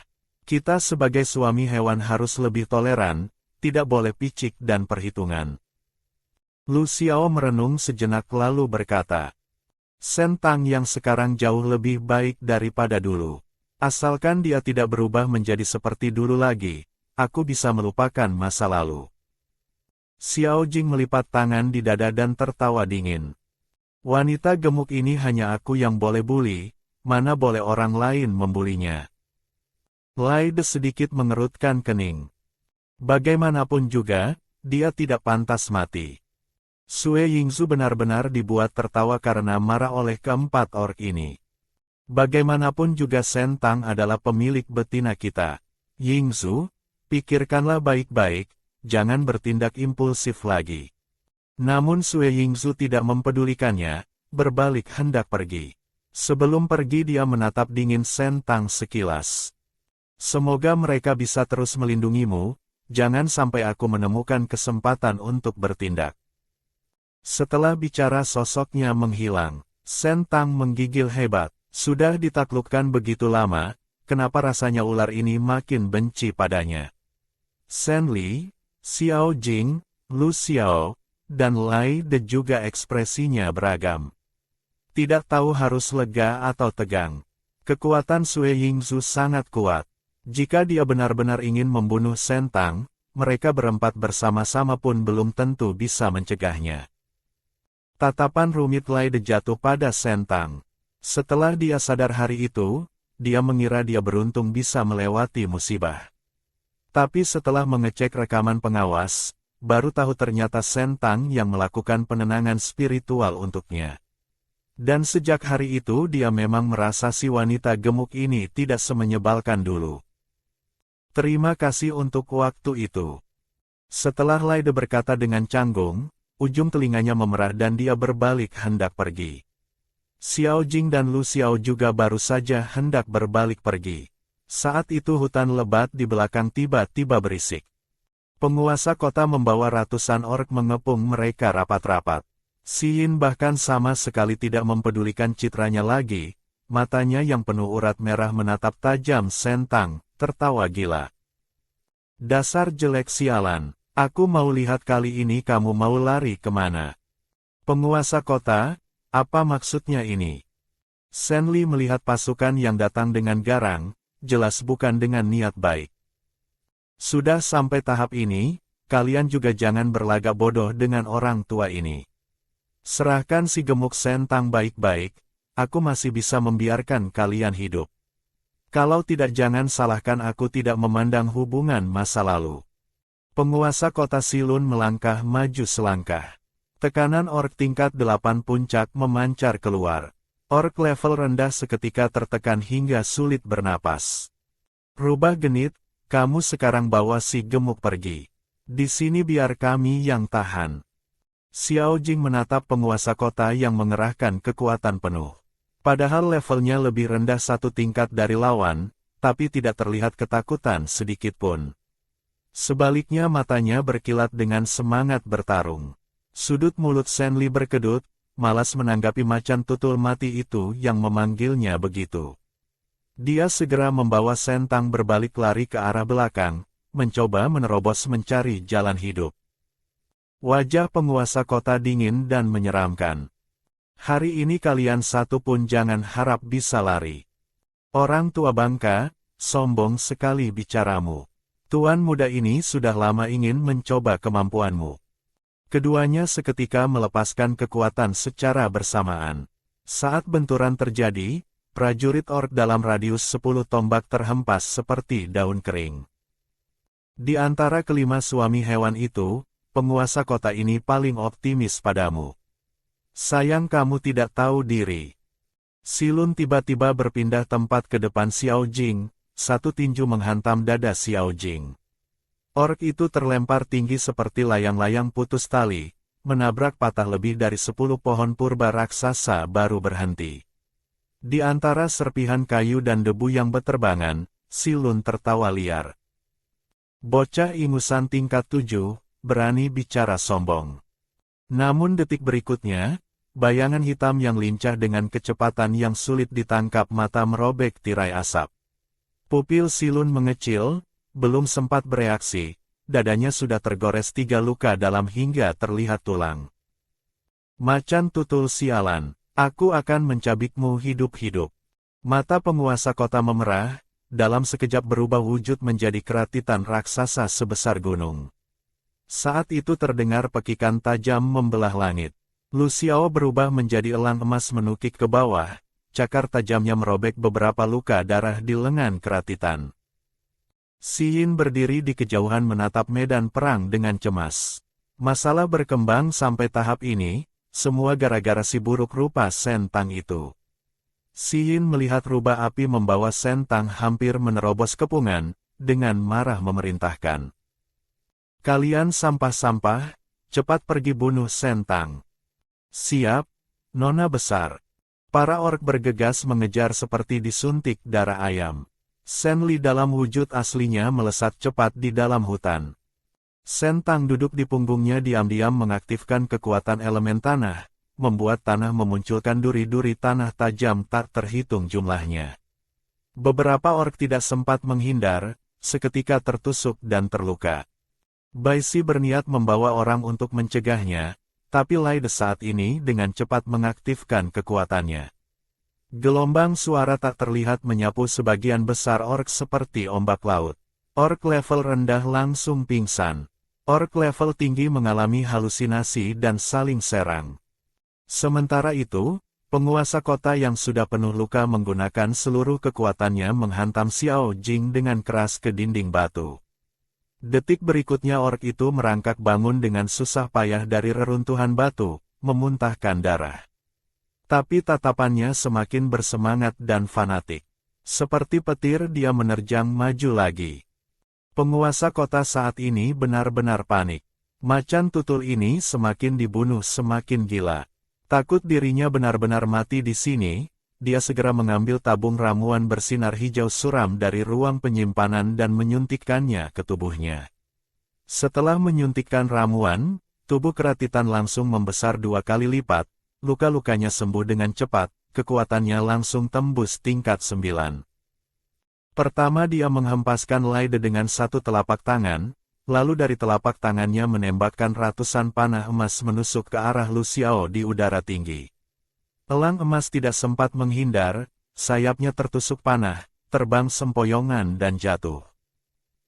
Kita sebagai suami hewan harus lebih toleran, tidak boleh picik dan perhitungan. Lu Xiao merenung sejenak lalu berkata, Sen Tang yang sekarang jauh lebih baik daripada dulu. Asalkan dia tidak berubah menjadi seperti dulu lagi, aku bisa melupakan masa lalu. Xiao Jing melipat tangan di dada dan tertawa dingin. Wanita gemuk ini hanya aku yang boleh bully, mana boleh orang lain membulinya. Lai De sedikit mengerutkan kening. Bagaimanapun juga, dia tidak pantas mati. Sue Yingzu benar-benar dibuat tertawa karena marah oleh keempat orc ini. Bagaimanapun juga Shen Tang adalah pemilik betina kita. Yingzu, pikirkanlah baik-baik, jangan bertindak impulsif lagi. Namun Sue Yingzu tidak mempedulikannya, berbalik hendak pergi. Sebelum pergi dia menatap dingin Shen Tang sekilas. Semoga mereka bisa terus melindungimu, jangan sampai aku menemukan kesempatan untuk bertindak. Setelah bicara sosoknya menghilang, Shen Tang menggigil hebat. Sudah ditaklukkan begitu lama, kenapa rasanya ular ini makin benci padanya? Shen Li, Xiao Jing, Lu Xiao, dan Lai De juga ekspresinya beragam. Tidak tahu harus lega atau tegang. Kekuatan Sue Yingzu sangat kuat. Jika dia benar-benar ingin membunuh Shen Tang, mereka berempat bersama-sama pun belum tentu bisa mencegahnya. Tatapan rumit Lai De jatuh pada Shen Tang. Setelah dia sadar hari itu, dia mengira dia beruntung bisa melewati musibah. Tapi setelah mengecek rekaman pengawas, baru tahu ternyata Shen Tang yang melakukan penenangan spiritual untuknya. Dan sejak hari itu dia memang merasa si wanita gemuk ini tidak semenyebalkan dulu. Terima kasih untuk waktu itu. Setelah Lai De berkata dengan canggung, ujung telinganya memerah dan dia berbalik hendak pergi. Xiao Jing dan Lu Xiao juga baru saja hendak berbalik pergi. Saat itu hutan lebat di belakang tiba-tiba berisik. Penguasa kota membawa ratusan orc mengepung mereka rapat-rapat. Si Yin bahkan sama sekali tidak mempedulikan citranya lagi, matanya yang penuh urat merah menatap tajam Shen Tang, tertawa gila. Dasar jelek sialan, aku mau lihat kali ini kamu mau lari kemana. Penguasa kota, apa maksudnya ini? Shen Li melihat pasukan yang datang dengan garang, jelas bukan dengan niat baik. Sudah sampai tahap ini, kalian juga jangan berlagak bodoh dengan orang tua ini. Serahkan si gemuk Shen Tang baik-baik, aku masih bisa membiarkan kalian hidup. Kalau tidak jangan salahkan aku tidak memandang hubungan masa lalu. Penguasa kota Silun melangkah maju selangkah. Tekanan orc tingkat 8 puncak memancar keluar. Orc level rendah seketika tertekan hingga sulit bernapas. Rubah genit, kamu sekarang bawa si gemuk pergi. Di sini biar kami yang tahan. Xiao Jing menatap penguasa kota yang mengerahkan kekuatan penuh. Padahal levelnya lebih rendah satu tingkat dari lawan, tapi tidak terlihat ketakutan sedikitpun. Sebaliknya matanya berkilat dengan semangat bertarung. Sudut mulut Shen Li berkedut, malas menanggapi macan tutul mati itu yang memanggilnya begitu. Dia segera membawa Shen Tang berbalik lari ke arah belakang, mencoba menerobos mencari jalan hidup. Wajah penguasa kota dingin dan menyeramkan. Hari ini kalian satu pun jangan harap bisa lari. Orang tua bangka, sombong sekali bicaramu. Tuan muda ini sudah lama ingin mencoba kemampuanmu. Keduanya seketika melepaskan kekuatan secara bersamaan. Saat benturan terjadi, prajurit orc dalam radius 10 tombak terhempas seperti daun kering. Di antara kelima suami hewan itu, penguasa kota ini paling optimis padamu. Sayang kamu tidak tahu diri. Silun tiba-tiba berpindah tempat ke depan Xiao Jing, satu tinju menghantam dada Xiao Jing. Orc itu terlempar tinggi seperti layang-layang putus tali, menabrak patah lebih dari 10 pohon purba raksasa baru berhenti. Di antara serpihan kayu dan debu yang beterbangan, Silun tertawa liar. Bocah ingusan tingkat 7, berani bicara sombong. Namun detik berikutnya, bayangan hitam yang lincah dengan kecepatan yang sulit ditangkap mata merobek tirai asap. Pupil Silun mengecil, belum sempat bereaksi, dadanya sudah tergores 3 luka dalam hingga terlihat tulang. Macan tutul sialan, aku akan mencabikmu hidup-hidup. Mata penguasa kota memerah, dalam sekejap berubah wujud menjadi keratitan raksasa sebesar gunung. Saat itu terdengar pekikan tajam membelah langit. Lu Xiao berubah menjadi elang emas menukik ke bawah, cakar tajamnya merobek beberapa luka darah di lengan keratitan. Xi Yin berdiri di kejauhan menatap medan perang dengan cemas. Masalah berkembang sampai tahap ini, semua gara-gara si buruk rupa Shen Tang itu. Xi Yin melihat rubah api membawa Shen Tang hampir menerobos kepungan, dengan marah memerintahkan. Kalian sampah-sampah, cepat pergi bunuh Shen Tang. Siap, Nona Besar. Para ork bergegas mengejar seperti disuntik darah ayam. Shen Li dalam wujud aslinya melesat cepat di dalam hutan. Shen Tang duduk di punggungnya diam-diam mengaktifkan kekuatan elemen tanah, membuat tanah memunculkan duri-duri tanah tajam tak terhitung jumlahnya. Beberapa ork tidak sempat menghindar, seketika tertusuk dan terluka. Bai Si berniat membawa orang untuk mencegahnya, tapi Lai De saat ini dengan cepat mengaktifkan kekuatannya. Gelombang suara tak terlihat menyapu sebagian besar ork seperti ombak laut. Ork level rendah langsung pingsan. Ork level tinggi mengalami halusinasi dan saling serang. Sementara itu, penguasa kota yang sudah penuh luka menggunakan seluruh kekuatannya menghantam Xiao Jing dengan keras ke dinding batu. Detik berikutnya ork itu merangkak bangun dengan susah payah dari reruntuhan batu, memuntahkan darah. Tapi tatapannya semakin bersemangat dan fanatik. Seperti petir dia menerjang maju lagi. Penguasa kota saat ini benar-benar panik. Macan tutul ini semakin dibunuh semakin gila. Takut dirinya benar-benar mati di sini, dia segera mengambil tabung ramuan bersinar hijau suram dari ruang penyimpanan dan menyuntikkannya ke tubuhnya. Setelah menyuntikkan ramuan, tubuh keratitan langsung membesar 2 kali lipat, luka-lukanya sembuh dengan cepat, kekuatannya langsung tembus tingkat 9. Pertama dia menghempaskan Lai De dengan satu telapak tangan, lalu dari telapak tangannya menembakkan ratusan panah emas menusuk ke arah Lu Xiao di udara tinggi. Elang emas tidak sempat menghindar, sayapnya tertusuk panah, terbang sempoyongan dan jatuh.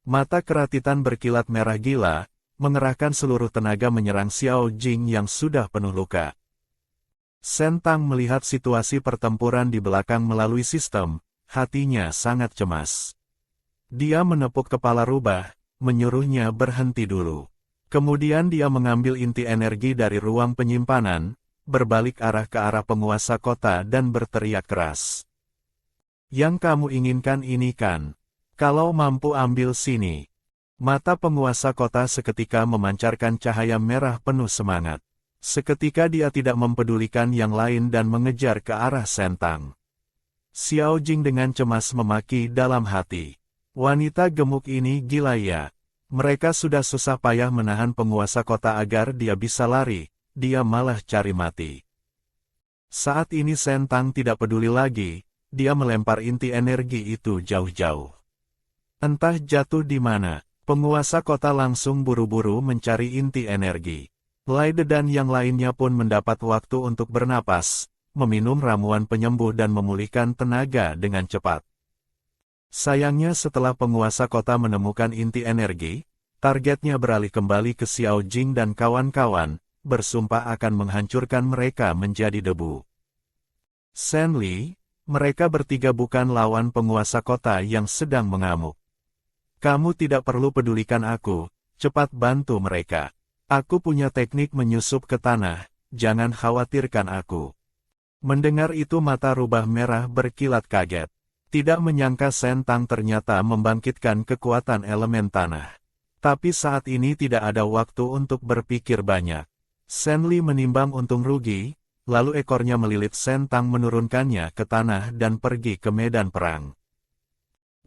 Mata keratitan berkilat merah gila, mengerahkan seluruh tenaga menyerang Xiao Jing yang sudah penuh luka. Shen Tang melihat situasi pertempuran di belakang melalui sistem, hatinya sangat cemas. Dia menepuk kepala rubah, menyuruhnya berhenti dulu. Kemudian dia mengambil inti energi dari ruang penyimpanan, berbalik arah ke arah penguasa kota dan berteriak keras. Yang kamu inginkan ini kan? Kalau mampu ambil sini. Mata penguasa kota seketika memancarkan cahaya merah penuh semangat. Seketika dia tidak mempedulikan yang lain dan mengejar ke arah Shen Tang. Xiao Jing dengan cemas memaki dalam hati. Wanita gemuk ini gila ya. Mereka sudah susah payah menahan penguasa kota agar dia bisa lari, dia malah cari mati. Saat ini Shen Tang tidak peduli lagi, dia melempar inti energi itu jauh-jauh. Entah jatuh di mana, penguasa kota langsung buru-buru mencari inti energi. Lai De dan yang lainnya pun mendapat waktu untuk bernapas, meminum ramuan penyembuh dan memulihkan tenaga dengan cepat. Sayangnya setelah penguasa kota menemukan inti energi, targetnya beralih kembali ke Xiao Jing dan kawan-kawan, bersumpah akan menghancurkan mereka menjadi debu. Shen Li, mereka bertiga bukan lawan penguasa kota yang sedang mengamuk. Kamu tidak perlu pedulikan aku, cepat bantu mereka. Aku punya teknik menyusup ke tanah, jangan khawatirkan aku. Mendengar itu mata rubah merah berkilat kaget. Tidak menyangka Shen Tang ternyata membangkitkan kekuatan elemen tanah. Tapi saat ini tidak ada waktu untuk berpikir banyak. Shen Li menimbang untung rugi, lalu ekornya melilit Shen Tang menurunkannya ke tanah dan pergi ke medan perang.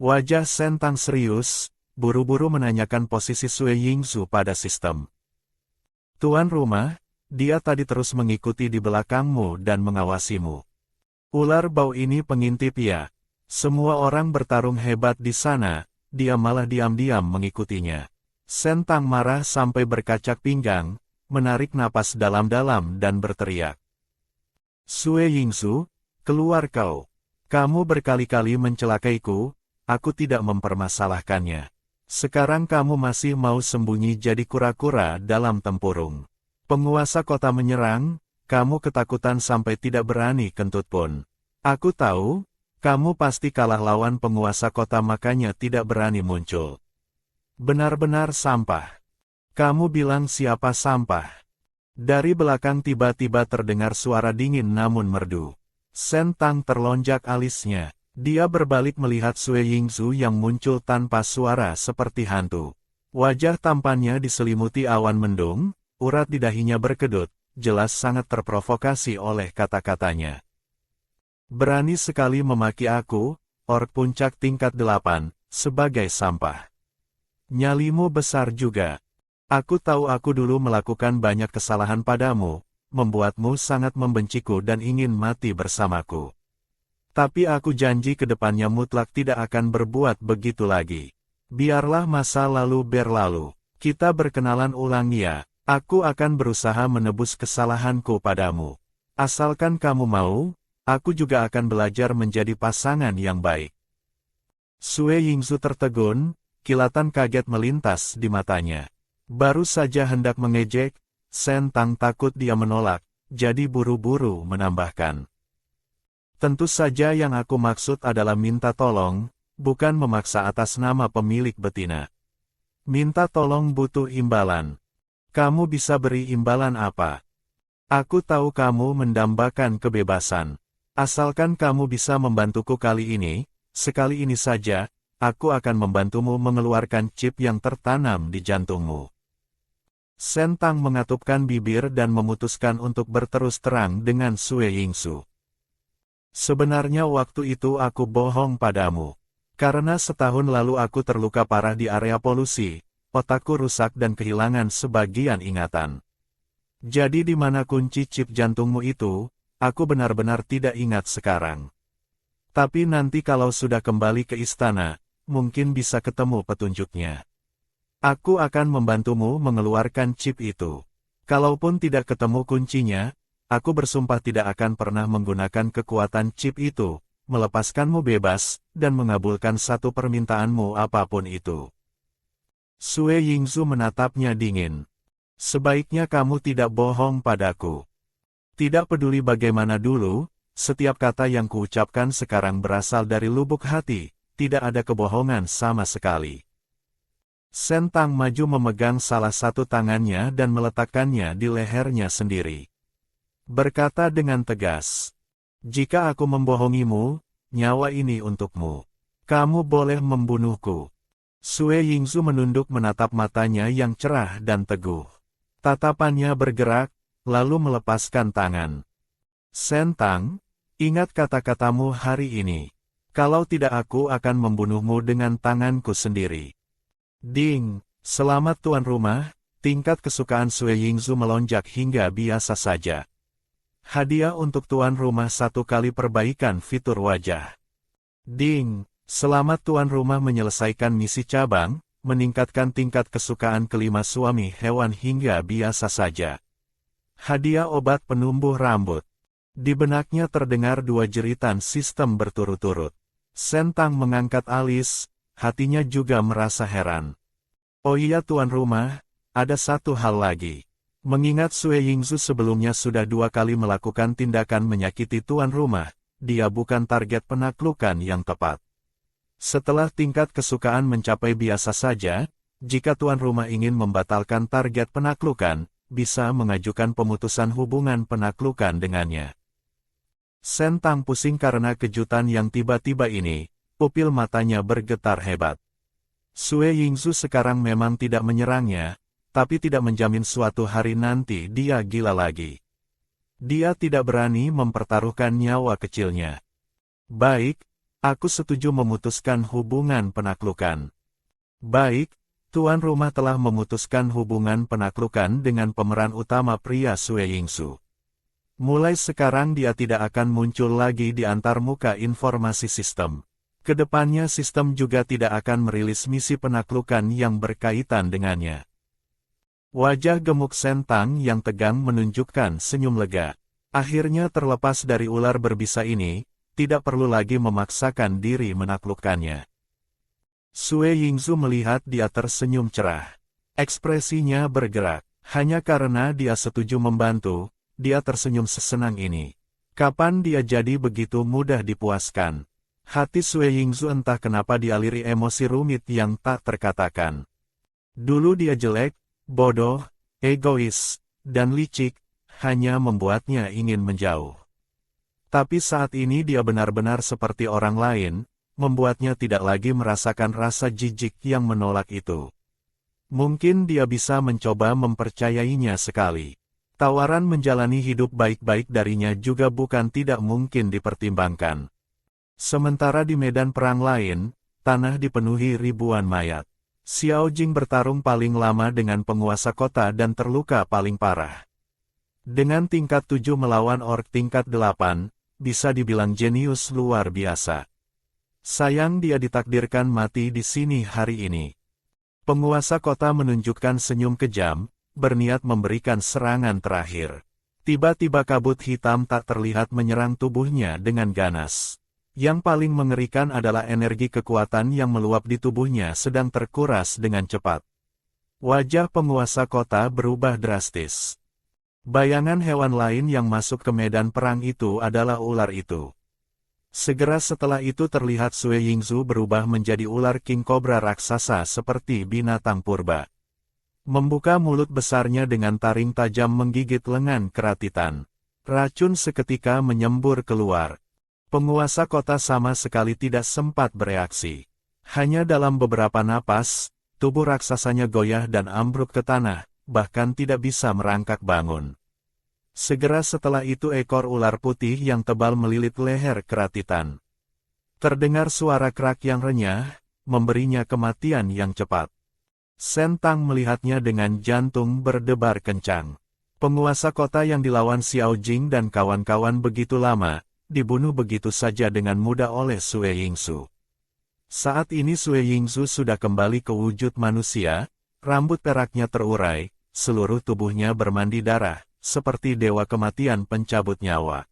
Wajah Shen Tang serius, buru-buru menanyakan posisi Sui Yingzu pada sistem. Tuan rumah, dia tadi terus mengikuti di belakangmu dan mengawasimu. Ular bau ini pengintip ya. Semua orang bertarung hebat di sana, dia malah diam-diam mengikutinya. Shen Tang marah sampai berkacak pinggang, menarik napas dalam-dalam dan berteriak. Sui Yingzu, keluar kau. Kamu berkali-kali mencelakaiku, aku tidak mempermasalahkannya. Sekarang kamu masih mau sembunyi jadi kura-kura dalam tempurung. Penguasa kota menyerang, kamu ketakutan sampai tidak berani kentut pun. Aku tahu, kamu pasti kalah lawan penguasa kota makanya tidak berani muncul. Benar-benar sampah. Kamu bilang siapa sampah? Dari belakang tiba-tiba terdengar suara dingin namun merdu. Shen Tang terlonjak alisnya. Dia berbalik melihat Sue Yingzu yang muncul tanpa suara seperti hantu. Wajah tampannya diselimuti awan mendung, urat di dahinya berkedut, jelas sangat terprovokasi oleh kata-katanya. Berani sekali memaki aku, ork puncak tingkat 8, sebagai sampah. Nyalimu besar juga. Aku tahu aku dulu melakukan banyak kesalahan padamu, membuatmu sangat membenciku dan ingin mati bersamaku. Tapi aku janji ke depannya mutlak tidak akan berbuat begitu lagi. Biarlah masa lalu berlalu. Kita berkenalan ulang ya. Aku akan berusaha menebus kesalahanku padamu. Asalkan kamu mau, aku juga akan belajar menjadi pasangan yang baik. Sue Yingzu tertegun, kilatan kaget melintas di matanya. Baru saja hendak mengejek, Shen Tang takut dia menolak, jadi buru-buru menambahkan. Tentu saja yang aku maksud adalah minta tolong, bukan memaksa atas nama pemilik betina. Minta tolong butuh imbalan. Kamu bisa beri imbalan apa? Aku tahu kamu mendambakan kebebasan. Asalkan kamu bisa membantuku kali ini, sekali ini saja, aku akan membantumu mengeluarkan chip yang tertanam di jantungmu. Shen Tang mengatupkan bibir dan memutuskan untuk berterus terang dengan Sue Yingzu. Sebenarnya waktu itu aku bohong padamu. Karena setahun lalu aku terluka parah di area polusi, otakku rusak dan kehilangan sebagian ingatan. Jadi di mana kunci chip jantungmu itu, aku benar-benar tidak ingat sekarang. Tapi nanti kalau sudah kembali ke istana, mungkin bisa ketemu petunjuknya. Aku akan membantumu mengeluarkan chip itu. Kalaupun tidak ketemu kuncinya, aku bersumpah tidak akan pernah menggunakan kekuatan chip itu, melepaskanmu bebas, dan mengabulkan satu permintaanmu apapun itu. Sue Yingzu menatapnya dingin. Sebaiknya kamu tidak bohong padaku. Tidak peduli bagaimana dulu, setiap kata yang kuucapkan sekarang berasal dari lubuk hati, tidak ada kebohongan sama sekali. Shen Tang maju memegang salah satu tangannya dan meletakkannya di lehernya sendiri. Berkata dengan tegas, "Jika aku membohongimu, nyawa ini untukmu. Kamu boleh membunuhku." Sue Yingzu menunduk menatap matanya yang cerah dan teguh. Tatapannya bergerak, lalu melepaskan tangan. "Shen Tang, ingat kata-katamu hari ini. Kalau tidak aku akan membunuhmu dengan tanganku sendiri." Ding, selamat tuan rumah, tingkat kesukaan Sue Yingzu melonjak hingga biasa saja. Hadiah untuk tuan rumah 1 kali perbaikan fitur wajah. Ding, selamat tuan rumah menyelesaikan misi cabang, meningkatkan tingkat kesukaan kelima suami hewan hingga biasa saja. Hadiah obat penumbuh rambut. Di benaknya terdengar 2 jeritan sistem berturut-turut. Shen Tang mengangkat alis, hatinya juga merasa heran. Oh iya tuan rumah, ada satu hal lagi. Mengingat Sue Yingzu sebelumnya sudah 2 kali melakukan tindakan menyakiti tuan rumah, dia bukan target penaklukan yang tepat. Setelah tingkat kesukaan mencapai biasa saja, jika tuan rumah ingin membatalkan target penaklukan, bisa mengajukan pemutusan hubungan penaklukan dengannya. Shen Tang pusing karena kejutan yang tiba-tiba ini, pupil matanya bergetar hebat. Sue Yingzu sekarang memang tidak menyerangnya, tapi tidak menjamin suatu hari nanti dia gila lagi. Dia tidak berani mempertaruhkan nyawa kecilnya. Baik, aku setuju memutuskan hubungan penaklukan. Baik, tuan rumah telah memutuskan hubungan penaklukan dengan pemeran utama pria Sue Yingzu. Mulai sekarang dia tidak akan muncul lagi di antarmuka informasi sistem. Kedepannya sistem juga tidak akan merilis misi penaklukan yang berkaitan dengannya. Wajah gemuk Shen Tang yang tegang menunjukkan senyum lega. Akhirnya terlepas dari ular berbisa ini, tidak perlu lagi memaksakan diri menaklukkannya. Sue Yingzu melihat dia tersenyum cerah. Ekspresinya bergerak. Hanya karena dia setuju membantu, dia tersenyum sesenang ini. Kapan dia jadi begitu mudah dipuaskan? Hati Sue Yingzu entah kenapa dialiri emosi rumit yang tak terkatakan. Dulu dia jelek, bodoh, egois, dan licik, hanya membuatnya ingin menjauh. Tapi saat ini dia benar-benar seperti orang lain, membuatnya tidak lagi merasakan rasa jijik yang menolak itu. Mungkin dia bisa mencoba mempercayainya sekali. Tawaran menjalani hidup baik-baik darinya juga bukan tidak mungkin dipertimbangkan. Sementara di medan perang lain, tanah dipenuhi ribuan mayat. Xiao Jing bertarung paling lama dengan penguasa kota dan terluka paling parah. Dengan tingkat 7 melawan orc tingkat 8, bisa dibilang jenius luar biasa. Sayang dia ditakdirkan mati di sini hari ini. Penguasa kota menunjukkan senyum kejam, berniat memberikan serangan terakhir. Tiba-tiba kabut hitam tak terlihat menyerang tubuhnya dengan ganas. Yang paling mengerikan adalah energi kekuatan yang meluap di tubuhnya sedang terkuras dengan cepat. Wajah penguasa kota berubah drastis. Bayangan hewan lain yang masuk ke medan perang itu adalah ular itu. Segera setelah itu terlihat Sue Yingzu berubah menjadi ular king cobra raksasa seperti binatang purba. Membuka mulut besarnya dengan taring tajam menggigit lengan keratitan. Racun seketika menyembur keluar. Penguasa kota sama sekali tidak sempat bereaksi. Hanya dalam beberapa napas, tubuh raksasanya goyah dan ambruk ke tanah, bahkan tidak bisa merangkak bangun. Segera setelah itu ekor ular putih yang tebal melilit leher keratitan. Terdengar suara kerak yang renyah, memberinya kematian yang cepat. Sentang melihatnya dengan jantung berdebar kencang. Penguasa kota yang dilawan Xiao Jing dan kawan-kawan begitu lama, dibunuh begitu saja dengan mudah oleh Sue Yingzu. Saat ini Sue Yingzu sudah kembali ke wujud manusia, rambut peraknya terurai, seluruh tubuhnya bermandi darah, seperti dewa kematian pencabut nyawa.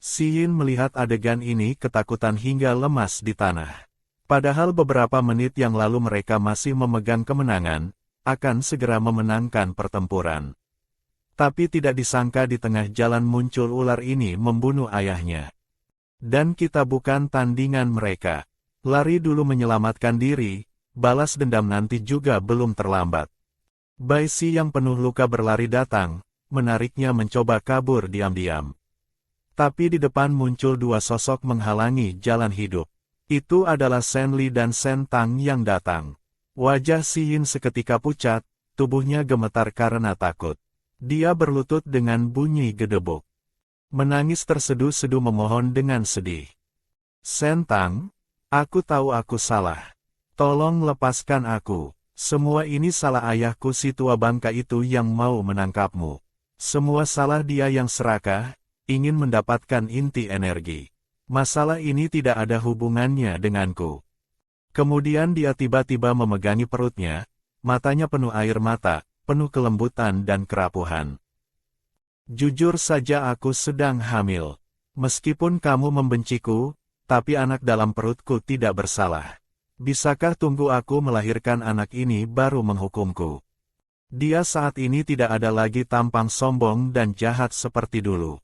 Xi Yin melihat adegan ini ketakutan hingga lemas di tanah. Padahal beberapa menit yang lalu mereka masih memegang kemenangan, akan segera memenangkan pertempuran. Tapi tidak disangka di tengah jalan muncul ular ini membunuh ayahnya. Dan kita bukan tandingan mereka. Lari dulu menyelamatkan diri, balas dendam nanti juga belum terlambat. Bai Si yang penuh luka berlari datang, menariknya mencoba kabur diam-diam. Tapi di depan muncul dua sosok menghalangi jalan hidup. Itu adalah Shen Li dan Shen Tang yang datang. Wajah Xi Yin seketika pucat, tubuhnya gemetar karena takut. Dia berlutut dengan bunyi gedebuk. Menangis terseduh-seduh memohon dengan sedih. Shen Tang, aku tahu aku salah. Tolong lepaskan aku. Semua ini salah ayahku si tua bangka itu yang mau menangkapmu. Semua salah dia yang serakah, ingin mendapatkan inti energi. Masalah ini tidak ada hubungannya denganku. Kemudian dia tiba-tiba memegangi perutnya, matanya penuh air mata, penuh kelembutan dan kerapuhan. Jujur saja aku sedang hamil. Meskipun kamu membenciku, tapi anak dalam perutku tidak bersalah. Bisakah tunggu aku melahirkan anak ini baru menghukumku? Dia saat ini tidak ada lagi tampang sombong dan jahat seperti dulu.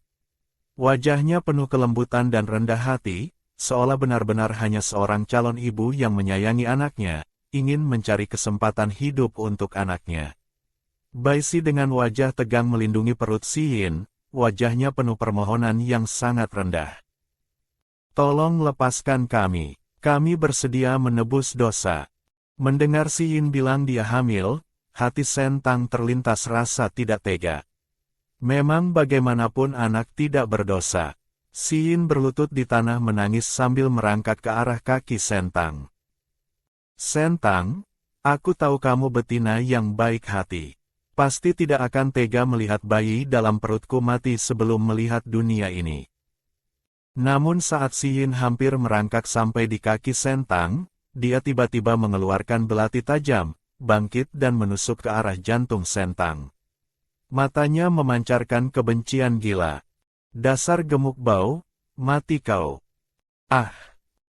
Wajahnya penuh kelembutan dan rendah hati, seolah benar-benar hanya seorang calon ibu yang menyayangi anaknya, ingin mencari kesempatan hidup untuk anaknya. Bai Si dengan wajah tegang melindungi perut Xi Yin, wajahnya penuh permohonan yang sangat rendah. Tolong lepaskan kami bersedia menebus dosa. Mendengar Xi Yin bilang dia hamil, hati Shen Tang terlintas rasa tidak tega. Memang bagaimanapun anak tidak berdosa. Xi Yin berlutut di tanah menangis sambil merangkak ke arah kaki Shen Tang. Shen Tang, aku tahu kamu betina yang baik hati. Pasti tidak akan tega melihat bayi dalam perutku mati sebelum melihat dunia ini. Namun saat Xi Yin hampir merangkak sampai di kaki Shen Tang, dia tiba-tiba mengeluarkan belati tajam, bangkit dan menusuk ke arah jantung Shen Tang. Matanya memancarkan kebencian gila. Dasar gemuk bau, Mati kau. Ah,